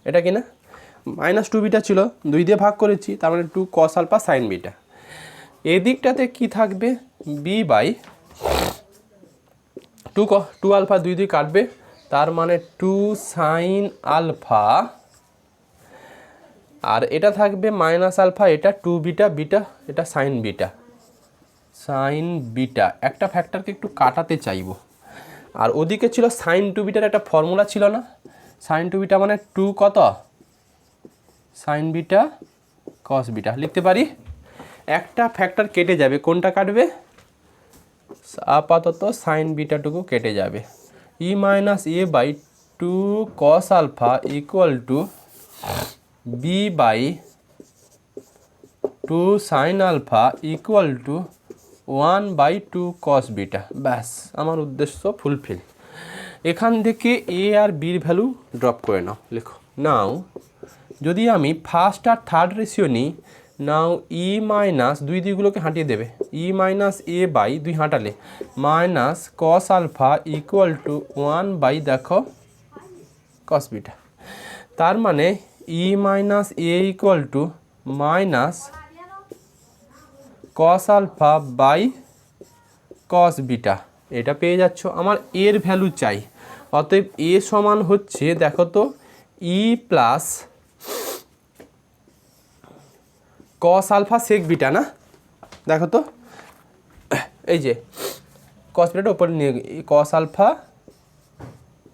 এটা কিনা, মাইনাস টু বিটা ছিল, দুই দিয়ে ভাগ করেছি, তার মানে two cos alpha sine beta. এদিকটাতে কি থাকবে, বি বাই টু আলফা দুই দুই কাটবে, তার মানে টু সাইন আলফা আর এটা থাকবে মাইনাস আলফা, এটা 2 বিটা, বিটা এটা সাইন বিটা, সাইন বিটা। একটা ফ্যাক্টরকে একটু কাটাতে চাইবো। আর ওদিকে ছিল সাইন 2 বিটার একটা ফর্মুলা ছিল না, সাইন 2 বিটা মানে 2 কত সাইন বিটা কস বিটা লিখতে পারি। একটা ফ্যাক্টর কেটে যাবে, কোনটা কাটবে? আপাতত সাইন বিটাটুকু কেটে যাবে। E minus A by 2 cos alpha equal to B by 2 sine alpha equal to 1/2 cos beta. ব্যাস, আমার উদ্দেশ্য ফুলফিল। এখান থেকে এ আর বির ভ্যালু ড্রপ করে নাও, লেখো। নাও যদি আমি ফার্স্ট আর থার্ড রেশিও নিই, নাও ই মাইনাস 2 দিকগুলোকে হাঁটিয়ে দেবে, ই মাইনাস এ বাই 2 হাঁটালে minus cos alpha equal to 1 দেখো কস বিটা। তার মানে E minus A equal to minus cos alpha by cos beta, এটা পেয়ে যাচ্ছ। আমার এর ভ্যালু চাই, অতএব এ সমান হচ্ছে, দেখো তো, ই plus cos alpha sec beta না, দেখো তো এই যে কস বিটাটা উপরে নিয়ে কস আলফা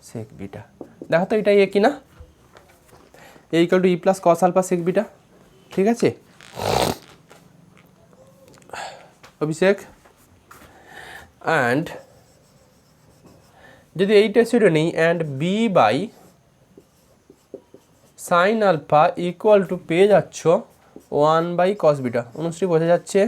সেক বিটা, দেখো তো এটা এ কিনা, A equal to E plus cos alpha sec beta. ঠিক আছে অভিষেক, অ্যান্ড যদি এইটা সেটা নেই, and B by sine alpha equal to পেয়ে যাচ্ছ 1 কস বিটা। অনুশ্রী বোঝা যাচ্ছে?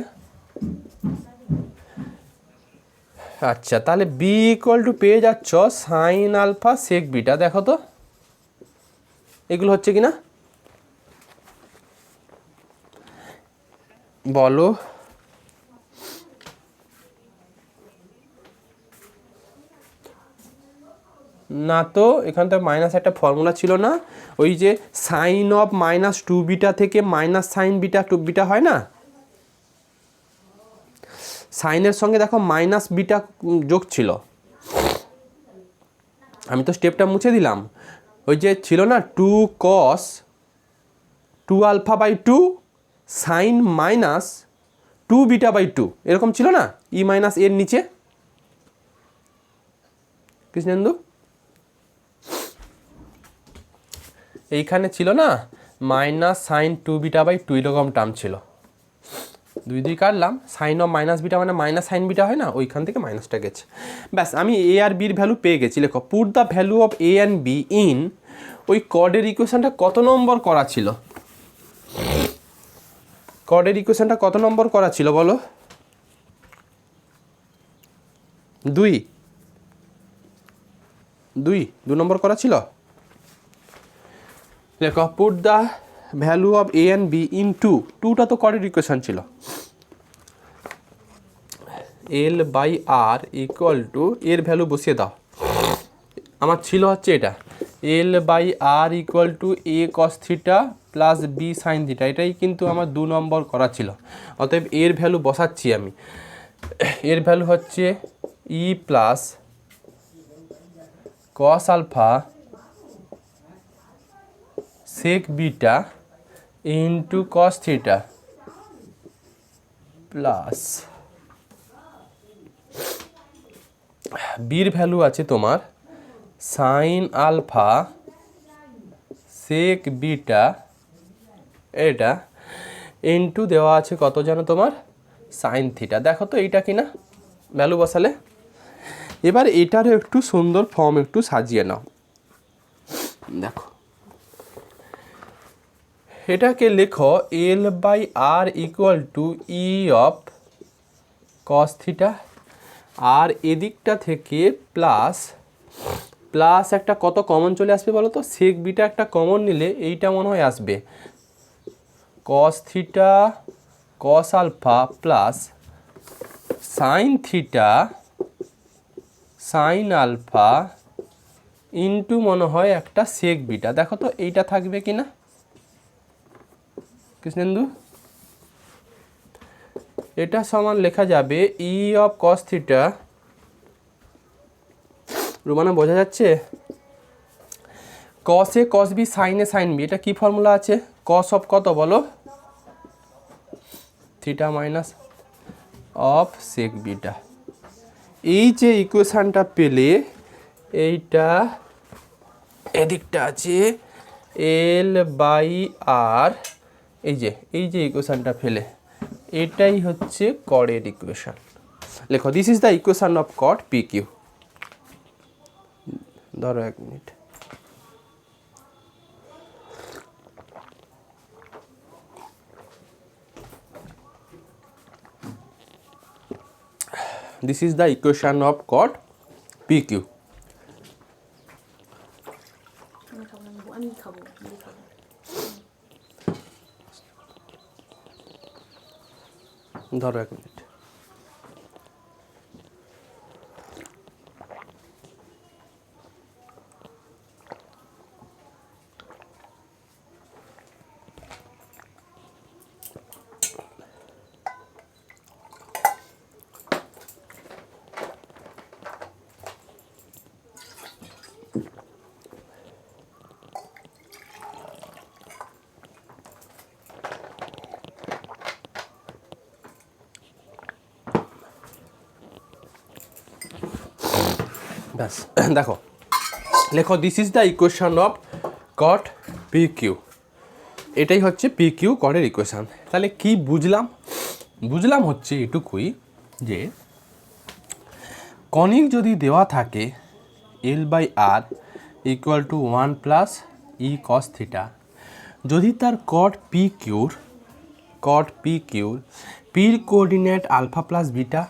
আচ্ছা, তাহলে বি ইকুয়াল টু পেয়ে যাচ্ছ সাইন আলফা সেক বিটা। দেখো তো এগুলো হচ্ছে কিনা বলো। না তো, এখান থেকে মাইনাস একটা ফর্মুলা ছিল না, ওই যে সাইন অফ মাইনাস 2 বিটা থেকে মাইনাস সাইন বিটা 2 বিটা হয় না, সাইনের সঙ্গে দেখো মাইনাস বিটা যোগ ছিল। আমি তো স্টেপটা মুছে দিলাম। ওই যে ছিল না 2 cos 2 alpha by 2 sine minus 2 beta by 2, এরকম ছিল না ই মাইনাস এর নিচে, কৃষ্ণেন্দু? এইখানে ছিল না মাইনাস সাইন 2 বিটা বাই 2, এরকম টার্ম ছিল। 2 কাটলাম, সাইন অফ মাইনাস বিটা মানে মাইনাস সাইন বিটা হয় না, ওইখান থেকে মাইনাসটা গেছে। ব্যাস, আমি এ আর বির ভ্যালু পেয়ে গেছি। লেখো, put the value of a and b in, ওই কর্ডের ইকুয়েশনটা কত নম্বর করা ছিল? কর্ডের ইকুয়েশনটা কত নম্বর করা ছিল বলো? 2 নম্বর করা ছিল। লেখো, put the value of a and b in 2টা তো কর্ডের ইকুয়েশন ছিল। L by R equal to, এর ভ্যালু বসিয়ে দাও। আমার ছিল হচ্ছে এটা, এল by R equal to A cos theta plus B sine theta, এটাই কিন্তু আমার 2 নম্বর করা ছিল। অতএব এর ভ্যালু বসাচ্ছি আমি। এর ভ্যালু হচ্ছে E plus cos alpha sec beta into cos theta plus বির ভ্যালু আছে তোমার সাইন আলফা সেক বিটা, এটা ইন্টু দেওয়া আছে কত জানো তোমার সাইন থিটা। দেখো তো এইটা কিনা ভ্যালু বসালে। এবার এটারও একটু সুন্দর ফর্ম একটু সাজিয়ে নাও। দেখো, এটাকে লেখো L by R equal to E of cos theta, আর এদিকটা থেকে প্লাস প্লাস একটা কত কমন চলে আসবে বলো তো? সেক বিটা একটা কমন নিলে এইটা মনে হয় আসবে cos theta cos alpha plus sine theta sine alpha into মনে হয় একটা সেক বিটা। দেখো তো এইটা থাকবে কিনা কৃষ্ণেন্দু? এটা সমান লেখা যাবে e of cos theta, Rumana বোঝা যাচ্ছে? কস এ কস বি সাইন এ সাইন বি, এটা কি ফর্মুলা আছে? কস অফ কত বলো? Theta minus of sec beta. এই যে ইকুয়েশানটা পেলে, এইটা এদিকটা আছে এল বাই আর, এই যে ইকুয়েশানটা ফেলে, এটাই হচ্ছে কডের ইকুয়েশান। লেখো this is the equation of কড পি কিউ। ধরো 1 minute. This is the equation of chord PQ. ধরো 1 মিনিট। ব্যাস দেখো, লেখো this is the equation of কড পি কিউ। এটাই হচ্ছে পি কিউ কডের ইকুয়েশান। তাহলে কি বুঝলাম? বুঝলাম হচ্ছে এটুকুই যে কনিক যদি দেওয়া থাকে L by R equal to 1 plus E cos theta, যদি তার কড পি কিউর পির coordinate alpha plus beta,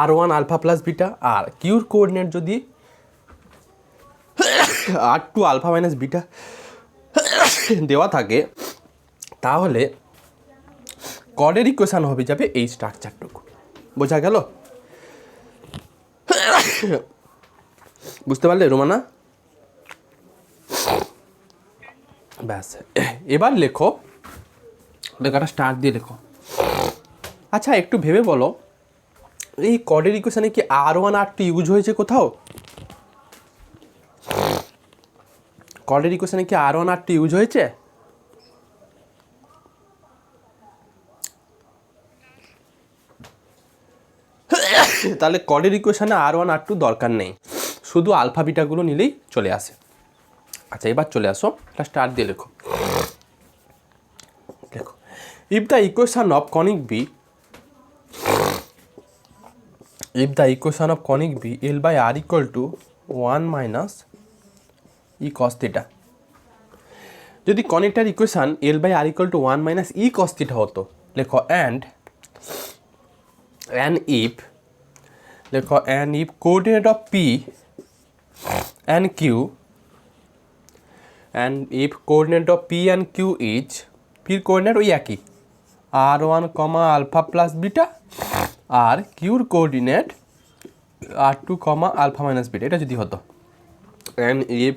R1 alpha plus beta, আর কিউর কোঅর্ডিনেট যদি R2 আলফা মাইনাস বিটা দেওয়া থাকে, তাহলে কডের ইকুয়েশান হবে যাবে এই স্ট্রাকচারটুকু। বোঝা গেল? বুঝতে পারলে রোমানা? ব্যাস, এবার লেখো, লেখাটা স্টার্ট দিয়ে লেখো। আচ্ছা একটু ভেবে বলো, এই কডের ইকুয়েশানে কি R1 R2 ইউজ হয়েছে কোথাও? কডের ইকুয়েশানে কি R1 R2 ইউজ হয়েছে? তাহলে কডের ইকুয়েশানে R1 R2 দরকার নেই, শুধু আলফা বিটাগুলো নিলেই চলে আসে। আচ্ছা এবার চলে আসো, এটা স্টার্ট দিয়ে লেখো। দেখো, if the equation of conic be, if the equation of conic B L by R equal to 1 minus E cos theta, যদি কনিকটার equation L by R equal to 1 minus E cos theta হতো, লেখো and if, লেখো and if coordinate of P and Q, and if coordinate of P and Q is, P coordinate ওই একই R1 alpha plus beta, আর কিউর coordinate R2 alpha minus beta, এটা যদি হতো, and if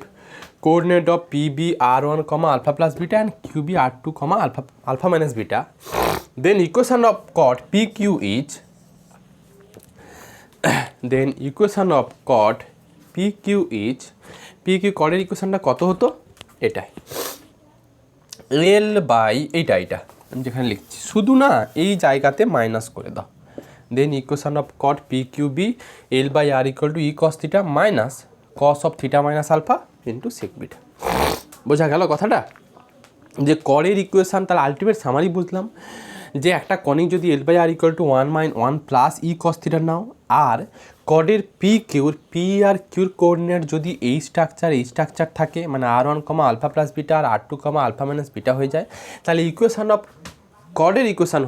coordinate of PB R1 alpha plus beta and QB R2 alpha minus beta, then equation of কড PQ is, then equation of কড PQ is, PQ কডের ইকুয়েশনটা কত হতো? এটাই এল বাই এইটা আমি যেখানে লিখছি, শুধু না এই জায়গাতে মাইনাস করে দাও। দেন ইকুয়েশন অফ কড PQB L by R equal to E cos theta minus cos of theta minus alpha into sec beta. বোঝা গেল কথাটা? যে কডের ইকুয়েশান, তার আলটিমেট সামারি বুঝলাম যে একটা কনিক যদি L by R equal to 1 plus E cos theta নাও, আর কডের P আর কিউর কোঅর্ডিনেট যদি এই স্ট্রাকচার থাকে, মানে R1 আলফা প্লাস বিটা আর R2 আলফা মাইনাস বিটা হয়ে যায়, তাহলে ইকুয়েশান অফ কডের ইকুয়েশান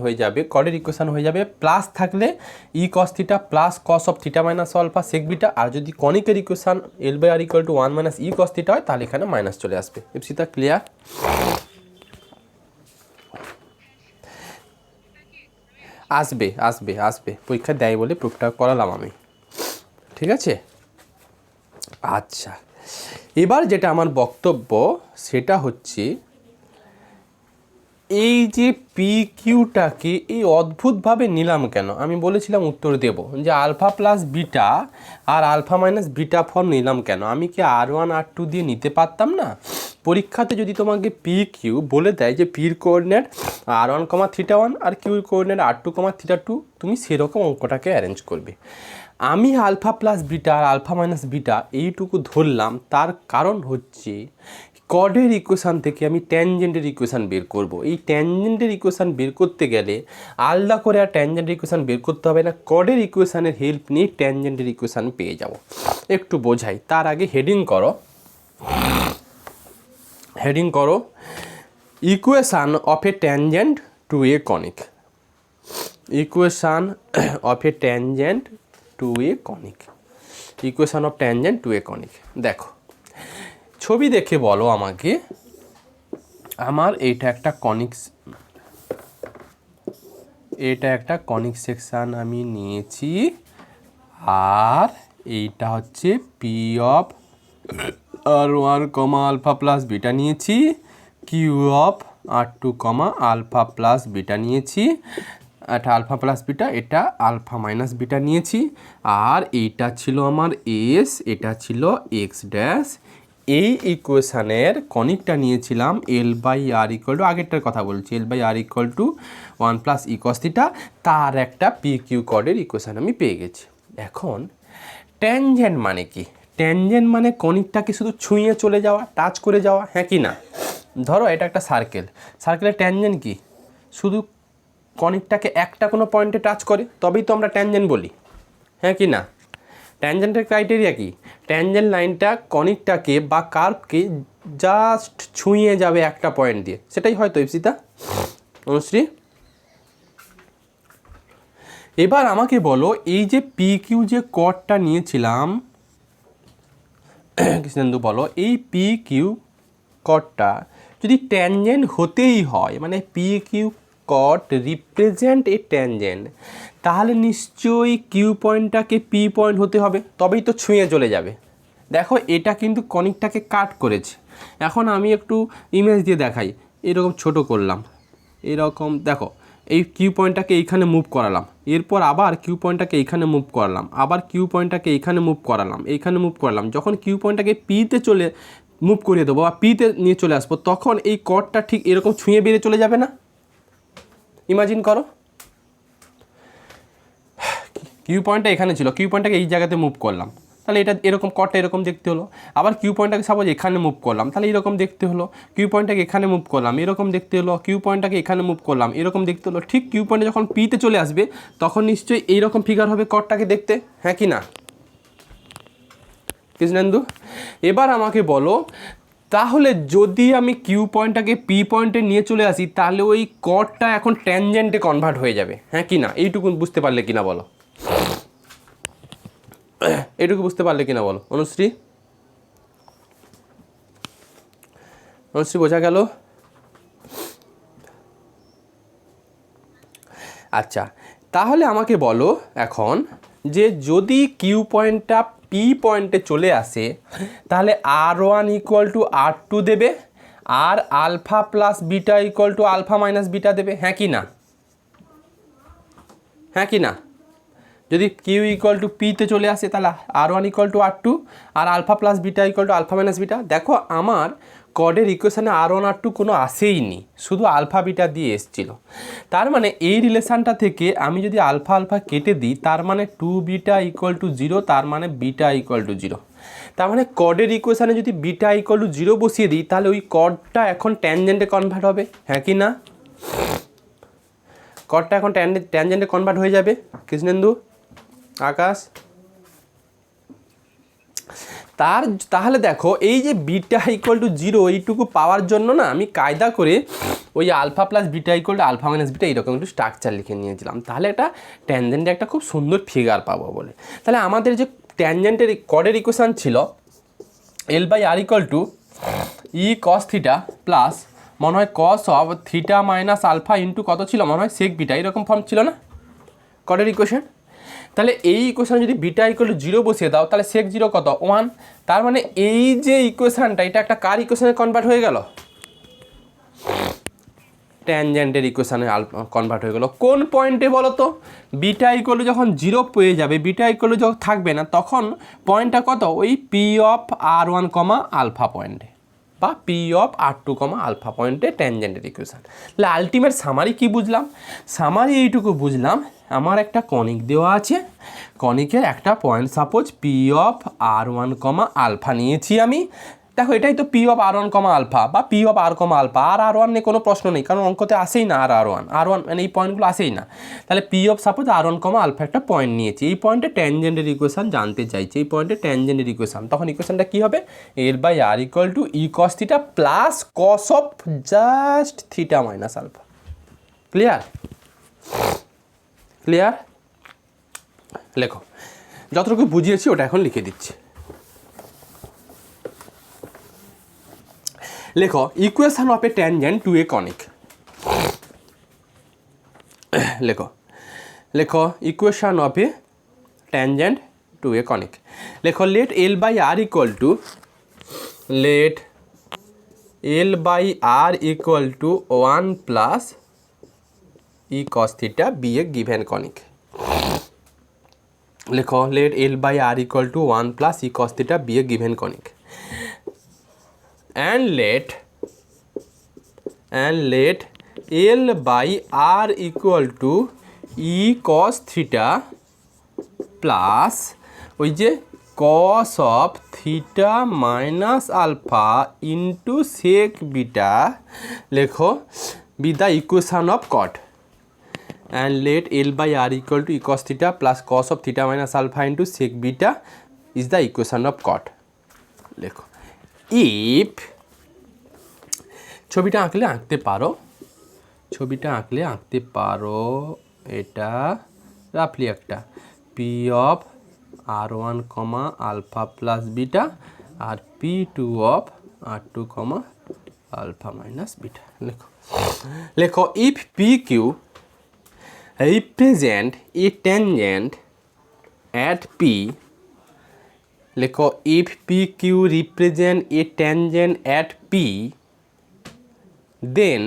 হয়ে যাবে প্লাস থাকলে E cos theta plus cos of theta minus alpha sec beta, আর যদি কনিকের equation L by R equal to 1 minus E cos theta হয়, তাহলে এখানে মাইনাস চলে আসবে। ইপসিতা ক্লিয়ার? আসবে পরীক্ষা দেয় বলে প্রুফটা করালাম আমি, ঠিক আছে? আচ্ছা এবার যেটা আমার বক্তব্য সেটা হচ্ছে এই যে পি কিউটাকে এই অদ্ভুতভাবে নিলাম কেন, আমি বলেছিলাম উত্তর দেব যে আলফা প্লাস বিটা আর আলফা মাইনাস বিটা ফর্ম নিলাম কেন, আমি কি R1 R2 দিয়ে নিতে পারতাম না? পরীক্ষাতে যদি তোমাকে পি কিউ বলে দেয় যে পির কোঅর্ডিনেট R1, আর কিউর কোঅর্ডিনেট R2, তুমি সেরকম অঙ্কটাকে অ্যারেঞ্জ করবে। আমি আলফা প্লাস বিটা আর আলফা মাইনাস বিটা এইটুকু ধরলাম, তার কারণ হচ্ছে কর্ডের ইকুয়েশান থেকে আমি ট্যানজেন্টের ইকুয়েশান বের করব। এই ট্যানজেন্টের ইকুয়েশান বের করতে গেলে আলাদা করে আর ট্যানজেন্টের ইকুয়েশান বের করতে হবে না, কর্ডের ইকুয়েশানের হেল্প নিয়ে ট্যানজেন্টের ইকুয়েশান পেয়ে যাব। একটু বোঝাই, তার আগে হেডিং করো equation of a tangent to a conic. Equation of a tangent to a conic. Equation of tangent to a conic. দেখো ছবি দেখে বলো আমাকে, আমার এটা একটা কনিক সেকশান আমি নিয়েছি, আর এইটা হচ্ছে P of R1, alpha plus beta নিয়েছি, Q of R2, alpha plus beta নিয়েছি, এটা আলফা প্লাস বিটা, এটা আলফা মাইনাস বিটা নিয়েছি, আর এইটা ছিল আমার এস, এটা ছিল এক্স ড্যাশ। এই ইকুয়েশানের কনিকটা নিয়েছিলাম L/R = আগেরটার কথা বলছি, L/R = 1 + e cos θ, তার একটা পি কিউ কর্ডের ইকুয়েশান আমি পেয়ে গেছি। এখন ট্যানজেন্ট মানে কি? ট্যানজেন্ট মানে কনিকটাকে শুধু ছুঁয়ে চলে যাওয়া, টাচ করে যাওয়া, হ্যাঁ কি না? ধরো এটা একটা সার্কেলের ট্যানজেন্ট কি? শুধু কনিকটাকে একটা কোনো পয়েন্টে টাচ করে, তবেই তো আমরা ট্যানজেন্ট বলি, হ্যাঁ কি না? ট্যানজেন্টের ক্রাইটেরিয়া কি? ট্যানজেন্ট লাইনটা কনিকটাকে বা কার্ভকে জাস্ট ছুঁয়ে যাবে একটা পয়েন্ট দিয়ে, সেটাই হয়তো ইপসিতা, অনুশ্রী। এবার আমাকে বলো, এই যে পি কিউ যে কর্ডটা নিয়েছিলাম, কৃষ্ণেন্দু বলো, এই পি কিউ কর্ডটা যদি ট্যানজেন্ট হতেই হয়, মানে P Q chord represent a tangent, তাহলে নিশ্চয়ই কিউ পয়েন্টটাকে পি পয়েন্ট হতে হবে, তবেই তো ছুঁয়ে চলে যাবে। দেখো এটা কিন্তু কনিকটাকে কাট করেছে। এখন আমি একটু ইমেজ দিয়ে দেখাই, এরকম ছোট করলাম, এরকম দেখো, এই কিউ পয়েন্টটাকে এইখানে মুভ করালাম, এরপর আবার কিউ পয়েন্টটাকে এইখানে মুভ করালাম, আবার কিউ পয়েন্টটাকে এইখানে মুভ করালাম, এইখানে মুভ করালাম। যখন কিউ পয়েন্টটাকে পিতে মুভ করিয়ে দেবো বা পিতে নিয়ে চলে আসবো, তখন এই কর্ডটা ঠিক এরকম ছুঁয়ে বেরিয়ে চলে যাবে না? ইমাজিন করো, কিউ পয়েন্টটা এখানে ছিল, কিউ পয়েন্টটাকে এই জায়গাতে মুভ করলাম, তাহলে এটা এরকম কর্ডটা এরকম দেখতে হলো। আবার কিউ পয়েন্টটাকে সাপোজ এখানে মুভ করলাম, তাহলে এরকম দেখতে হলো। কিউ পয়েন্টটাকে এখানে মুভ করলাম, এরকম দেখতে হলো। কিউ পয়েন্টটাকে এখানে মুভ করলাম, এরকম দেখতে হলো। ঠিক কিউ পয়েন্টে যখন পিতে চলে আসবে, তখন নিশ্চয়ই এইরকম ফিগার হবে কর্ডটাকে দেখতে, হ্যাঁ কি না কৃষ্ণেন্দু? এবার আমাকে বলো, তাহলে যদি আমি কিউ পয়েন্টটাকে পি পয়েন্টে নিয়ে চলে আসি, তাহলে ওই কর্ডটা এখন ট্যানজেন্টে কনভার্ট হয়ে যাবে, হ্যাঁ কি না? এইটুকু বুঝতে পারলে কিনা বলো, এইটুকু বুঝতে পারলে কিনা বলো অনুশ্রী? বোঝা গেল? আচ্ছা, তাহলে আমাকে বলো এখন, যে যদি কিউ পয়েন্টটা পি পয়েন্টে চলে আসে, তাহলে R1 = R2 দেবে, আর alpha plus beta = alpha minus beta দেবে, হ্যাঁ কি না? হ্যাঁ কি না? যদি কিউ = পিতে চলে আসে, তাহলে R1 = R2, আর alpha plus beta = alpha minus beta. দেখো আমার কর্ডের ইকুয়েশানে R1 R2 কোনো আসেই নি, শুধু আলফা বিটা দিয়ে এসেছিলো। তার মানে এই রিলেশানটা থেকে আমি যদি আলফা আলফা কেটে দিই, তার মানে 2β = 0, তার মানে বিটা = 0। তার মানে কর্ডের ইকুয়েশানে যদি বিটা = 0 বসিয়ে দিই, তাহলে ওই কর্ডটা এখন ট্যানজেন্টে কনভার্ট হবে, হ্যাঁ কি না? কর্ডটা এখন ট্যানজেন্টে কনভার্ট হয়ে যাবে, কৃষ্ণেন্দু, আকাশ। তাহলে দেখো, এই যে বিটা = 0 এইটুকু পাওয়ার জন্য না আমি কায়দা করে ওই alpha plus beta = alpha minus beta এইরকম একটু স্ট্রাকচার লিখে নিয়েছিলাম, তাহলে এটা ট্যানজেন্টে একটা খুব সুন্দর ফিগার পাবো বলে। তাহলে আমাদের যে ট্যানজেন্টের কর্ডের ইকুয়েশান ছিল L/R = e cos θ প্লাস মনে হয় cos of θ minus alpha into কত ছিল, মনে হয় sec বিটা, এরকম ফর্ম ছিল না কর্ডের ইকুয়েশান? তাহলে এই ইকুয়েশানে যদি বিটা = 0 বসিয়ে দাও, তাহলে sec 0 কত, 1। তার মানে এই যে ইকুয়েশানটা, এটা একটা কার ইকুয়েশানে কনভার্ট হয়ে গেল? ট্যানজেন্টের ইকুয়েশানে কনভার্ট হয়ে গেল। কোন পয়েন্টে বলো তো? বিটা ইকুয়াল যখন 0 পেয়ে যাবে, বিটা ইকুয়াল যখন থাকবে না, তখন পয়েন্টটা কত? ওই P of R1 comma alpha পয়েন্টে বা P of R2 comma alpha পয়েন্টে ট্যানজেন্টের ইকুয়েশান। তাহলে আলটিমেট সামারি কি বুঝলাম? সামারি এইটুকু বুঝলাম, আমার একটা কনিক দেওয়া আছে, কনিকের একটা point suppose P of R1 comma alpha নিয়েছি আমি। দেখো এটাই তো P of R1 comma alpha বা P of R comma alpha. R1 নিয়ে কোনো প্রশ্ন নেই, কারণ অঙ্কতে আসেই না R1 মানে এই পয়েন্টগুলো আসেই না। তাহলে P of suppose R1 comma alpha একটা পয়েন্ট নিয়েছি, এই পয়েন্টে ট্যানজেন্টের ইকুয়েশান জানতে চাইছি, এই পয়েন্টে ট্যানজেন্টের ইকুয়েশান। তখন ইকুয়েশানটা কী হবে? L by R equal to E cos theta plus cos of just theta minus alpha. Clear? Clear? লেখো, যতটুকু বুঝিয়েছি ওটা এখন লিখে দিচ্ছি। লেখো equation of a tangent to a conic. লেখো লেখো equation of a tangent to a conic. লেখো let L by R equal to, let L by R equal to 1 plus E cos theta be a given conic. লেখো let L by R equal to 1 plus E cos theta be a given conic, and let L by R equal to E cos theta plus ওই যে cos of theta minus alpha into sec beta, লেখো with the equation of cot, and let L by R equal to E cos theta plus cos of theta minus alpha into sec beta is the equation of cot. লেখো if ছবিটা আঁকলে আঁকতে পারো, ছবিটা আঁকলে আঁকতে পারো, এটা রাফলি একটা P of R1 comma alpha plus beta আর P2 of R2 comma alpha minus beta. লেখো লেখো if PQ represent a tangent at P, লেখো if PQ represent a tangent at P, then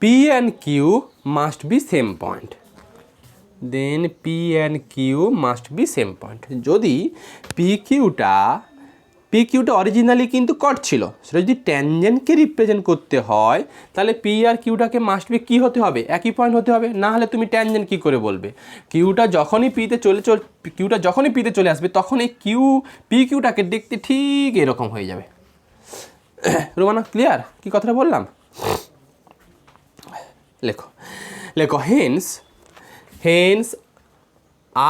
P and Q must be same point, then P and Q must be same point. যদি PQটা originally কিন্তু কট ছিল, সেটা যদি ট্যানজেন্টকে represent করতে হয় তাহলে P R কিউটাকে must be কী হতে হবে? একই পয়েন্ট হতে হবে, না হলে তুমি ট্যানজেন্ট কী করে বলবে? কিউটা যখনই পিতে চলে আসবে তখন এই PQটাকে দেখতে ঠিক এরকম হয়ে যাবে। রোমানা ক্লিয়ার কি কথাটা বললাম? লেখো লেখো হেন্স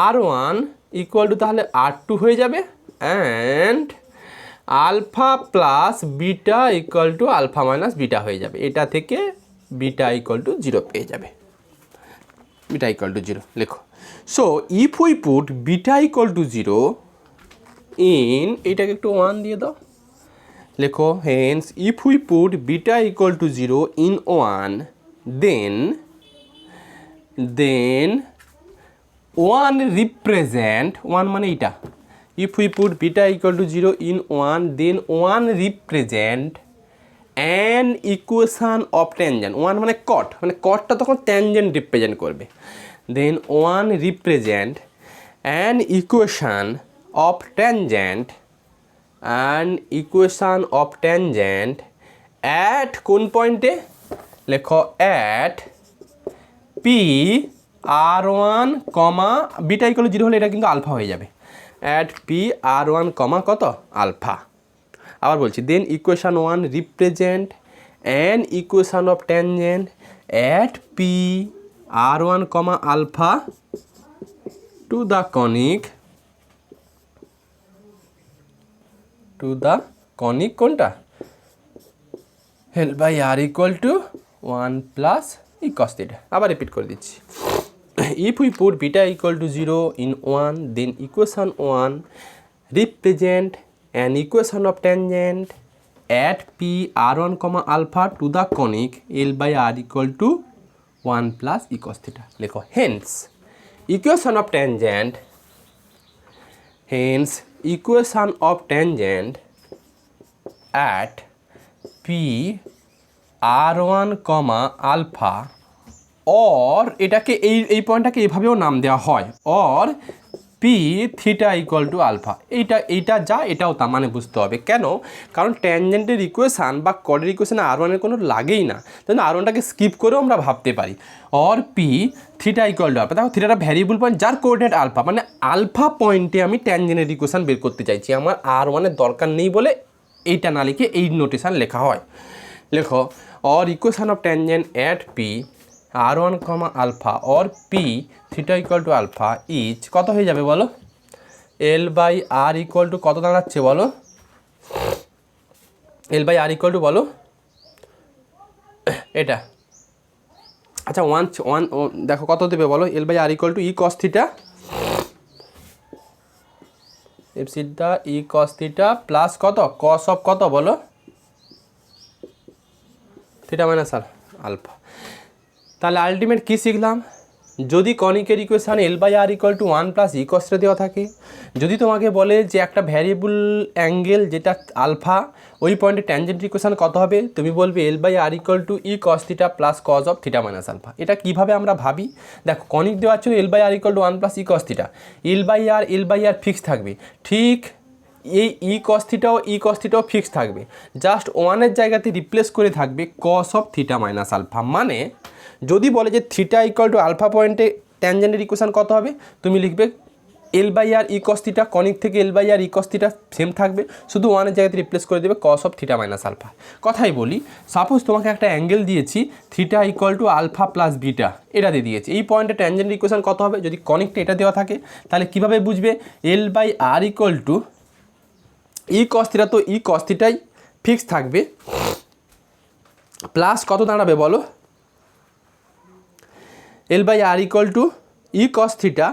R1 ইকুয়াল টু তাহলে R2 হয়ে যাবে, and alpha plus beta equal to alpha minus beta হয়ে যাবে। এটা থেকে বিটা ইকুয়াল টু 0 পেয়ে যাবে, বিটা ইকুয়াল টু 0। লেখো so if we put beta equal to 0 in, এইটাকে একটু 1 দিয়ে দাও। লেখো hence if we put beta equal to 0 in 1, then 1 represent 1 মানে এটা, if we put beta equal to 0 in 1, then 1 represent an equation of tangent, 1 মানে cot, মানে cotটা তখন tangent represent করবে, then 1 represent an equation of tangent at কোন পয়েন্টে? লেখো at P R1 comma beta equal 0 হলে এটা কিন্তু আলফা হয়ে যাবে, at P R1 কমা কত? আলফা। আবার বলছি, then equation 1 represent an equation of tangent at P R1 comma alpha to the conic কোনটা? L by R equal to 1 plus E cos theta। আবার রিপিট করে দিচ্ছি, if we put beta equal to 0 in 1, then equation 1 represent an equation of tangent at P R1 comma alpha to the conic L by R equal to 1 plus E cos theta। লেখো hence equation of tangent at P R1 comma alpha or এটাকে এই পয়েন্টটাকে এইভাবেও নাম দেওয়া হয় or P theta equal to alpha. এইটা যা এটাও তা, মানে বুঝতে হবে কেন, কারণ ট্যানজেন্টের ইকুয়েশান বা কর্ডের ইকুয়েশানে R1-এর কোনো লাগেই না, তাই না R1টাকে স্কিপ করেও আমরা ভাবতে পারি or P theta equal to alpha. দেখো থিটাটা ভ্যারিয়েবল পয়েন্ট যার কোঅর্ডিনেট আলফা, মানে আলফা পয়েন্টে আমি ট্যানজেন্টের ইকুয়েশান বের করতে চাইছি, আমার R1-এর দরকার নেই বলে এইটা না লিখে এই নোটেশান লেখা হয়। লেখো or equation of tangent at P R1 comma alpha or P theta equal to alpha is কত হয়ে যাবে বলো, এল বাই আর ইকুয়াল টু কত দাঁড়াচ্ছে বলো, এল বাই আর ইকুয়াল টু বলো এটা, আচ্ছা ওয়ান দেখো কত দেবে বলো, এল by R equal to E cos theta এফ সিদ্ধা ই কস থিটা প্লাস কত কস অফ কত বলো, থিটা মাইনাস আলফা। তাহলে আলটিমেট কী শিখলাম, যদি কনিকের equation L by R equal to 1 plus E cos theta দেওয়া থাকে, যদি তোমাকে বলে যে একটা ভ্যারিয়েবল অ্যাঙ্গেল যেটা আলফা ওই পয়েন্টে ট্যানজেন্ট ইকুয়েশান কত হবে, তুমি বলবে l by R equal to E cos theta plus cos of theta minus alpha. এটা কীভাবে আমরা ভাবি, দেখো কনিক দেওয়া ছিল l by R equal to 1 plus E cos theta, l by r fix থাকবে, ঠিক এই ই কস থিটাও ফিক্স থাকবে, জাস্ট ওয়ানের জায়গাতে রিপ্লেস করে থাকবে cos of theta minus alpha. মানে যদি বলে যে থিটা ইকুয়াল টু আলফা পয়েন্টে ট্যানজেন্টের ইকুয়েশান কত হবে, তুমি লিখবে L by R E cos theta, conic থেকে L by R E cos theta same থাকবে, শুধু ওয়ানের জায়গাতে রিপ্লেস করে দেবে cos of theta minus alpha. কথাই বলি, সাপোজ তোমাকে একটা অ্যাঙ্গেল দিয়েছি theta equal to alpha plus beta, এটা দিয়ে দিয়েছি, এই পয়েন্টে ট্যানজেন্টের ইকুয়েশান কত হবে, যদি কনিকটা এটা দেওয়া থাকে তাহলে কীভাবে বুঝবে, l by R equal to E cos theta, তো ই কস থিটাই ফিক্স থাকবে প্লাস কত দাঁড়াবে বলো, এল by R equal to E cos theta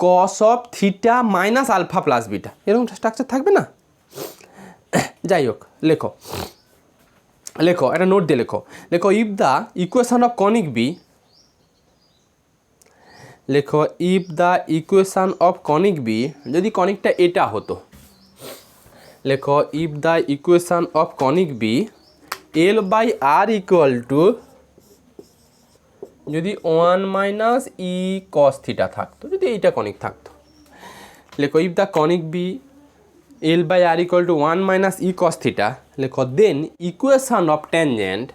cos of theta minus alpha plus beta, এরকম স্ট্রাকচার থাকবে না। যাই হোক লেখো একটা নোট দিয়ে লেখো if the equation of conic be, লেখো if the equation of conic be, যদি কনিকটা এটা হতো, লেখো if the equation of conic be L by R equal to, যদি 1 মাইনাস ই কস থিটা থাকতো, যদি এইটা কনিক থাকতো, লেখো if the conic be L by R equal to 1 minus E cos theta, লেখো then equation of tangent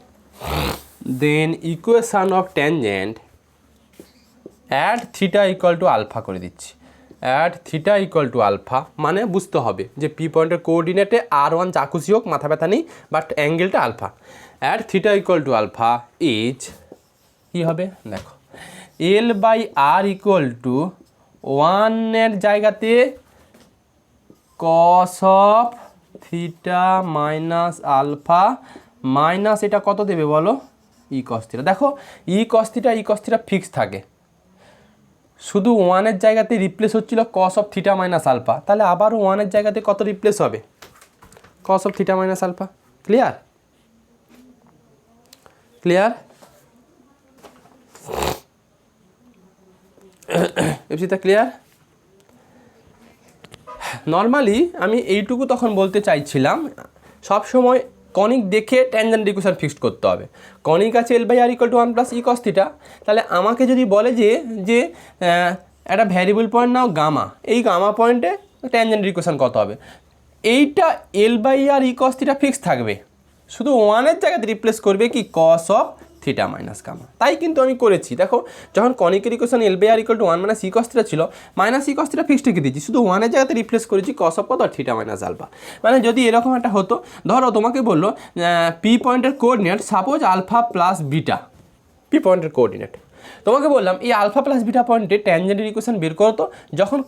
at theta equal to alpha করে দিচ্ছি, at theta equal to alpha, মানে বুঝতে হবে যে পি পয়েন্টের কোঅর্ডিনেটে R1 যা খুশি হোক মাথা ব্যথা নেই, বাট অ্যাঙ্গেলটা alpha, at theta equal to alpha is কী হবে দেখো, L by R equal to 1-এর জায়গাতে cos of theta minus alpha minus এটা কত দেবে বলো, ই কস থিটা। দেখো ই কস থিটা ফিক্স থাকে, শুধু 1-এর জায়গাতে রিপ্লেস হচ্ছিল cos of theta minus alpha, তাহলে আবারও 1-এর জায়গাতে কত রিপ্লেস হবে, cos of theta minus alpha. Clear এফসিটা ক্লিয়ার। নর্মালি আমি এইটুকু তখন বলতে চাইছিলাম, সবসময় কনিক দেখে ট্যানজেন্ট ইকুয়েশন ফিক্সড করতে হবে। কনিক আছে L by R equal to 1 plus E cos theta, তাহলে আমাকে যদি বলে যে একটা ভ্যারিয়েবল পয়েন্ট নাও গামা, এই গামা পয়েন্টে ট্যানজেন্ট ইকুয়েশন কত হবে, এইটা L by R E cos theta fix থাকবে, শুধু 1-এর জায়গাতে রিপ্লেস করবে কি cos of theta minus gamma. তাই কিন্তু আমি করেছি, দেখো যখন কনিকের equation L by R equal to 1 minus E cos theta ছিল, minus E cos theta fixed রেখে দিয়েছি, শুধু 1-এর জায়গাতে রিপ্লেস করেছি কস অফ কত থিটা মাইনাস আলফা। মানে যদি এরকম একটা হতো, ধরো তোমাকে বললো পি পয়েন্টের coordinate suppose alpha plus beta, P পয়েন্টের কোঅর্ডিনেট, তোমাকে বললাম এই আলফা প্লাস বিটা পয়েন্টে ট্যানজেন্টের ইকুয়েশন বের করো তো, যখন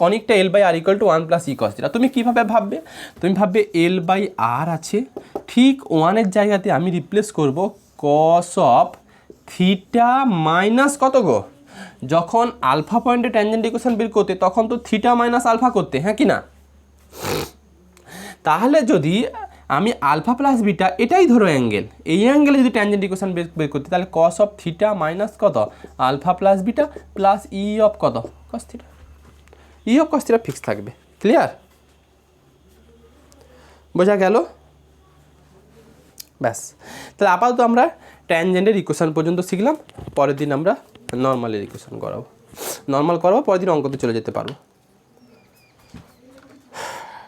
কনিকটা L by R equal to 1 plus E cos theta, তুমি কীভাবে ভাববে, তুমি ভাববে এল বাই আর আছে, ঠিক 1-এর জায়গাতে আমি রিপ্লেস করব কস অফ থিটা মাইনাস কত গো, যখন আলফা পয়েন্টে ট্যানজেন্ট ইকুয়েশন বের করতে তখন তো থিটা মাইনাস আলফা করতে, হ্যাঁ কি না। তাহলে যদি আমি আলফা প্লাস বিটা এটাই ধরো অ্যাঙ্গেল, এই অ্যাঙ্গেলে যদি ট্যানজেন্ট ইকুয়েশন বের করতে, তাহলে কস অফ থিটা মাইনাস কত alpha plus beta plus E of কত cos theta, E of cos theta fix থাকবে। ক্লিয়ার, বোঝা গেল। ব্যাস। তাহলে আপাতত আমরা ট্যানজেন্টের ইকুয়েশন পর্যন্ত শিখলাম, পরের দিন আমরা নর্মালের ইকুয়েশন করাবো, পরের দিন অঙ্কতে চলে যেতে পারবো।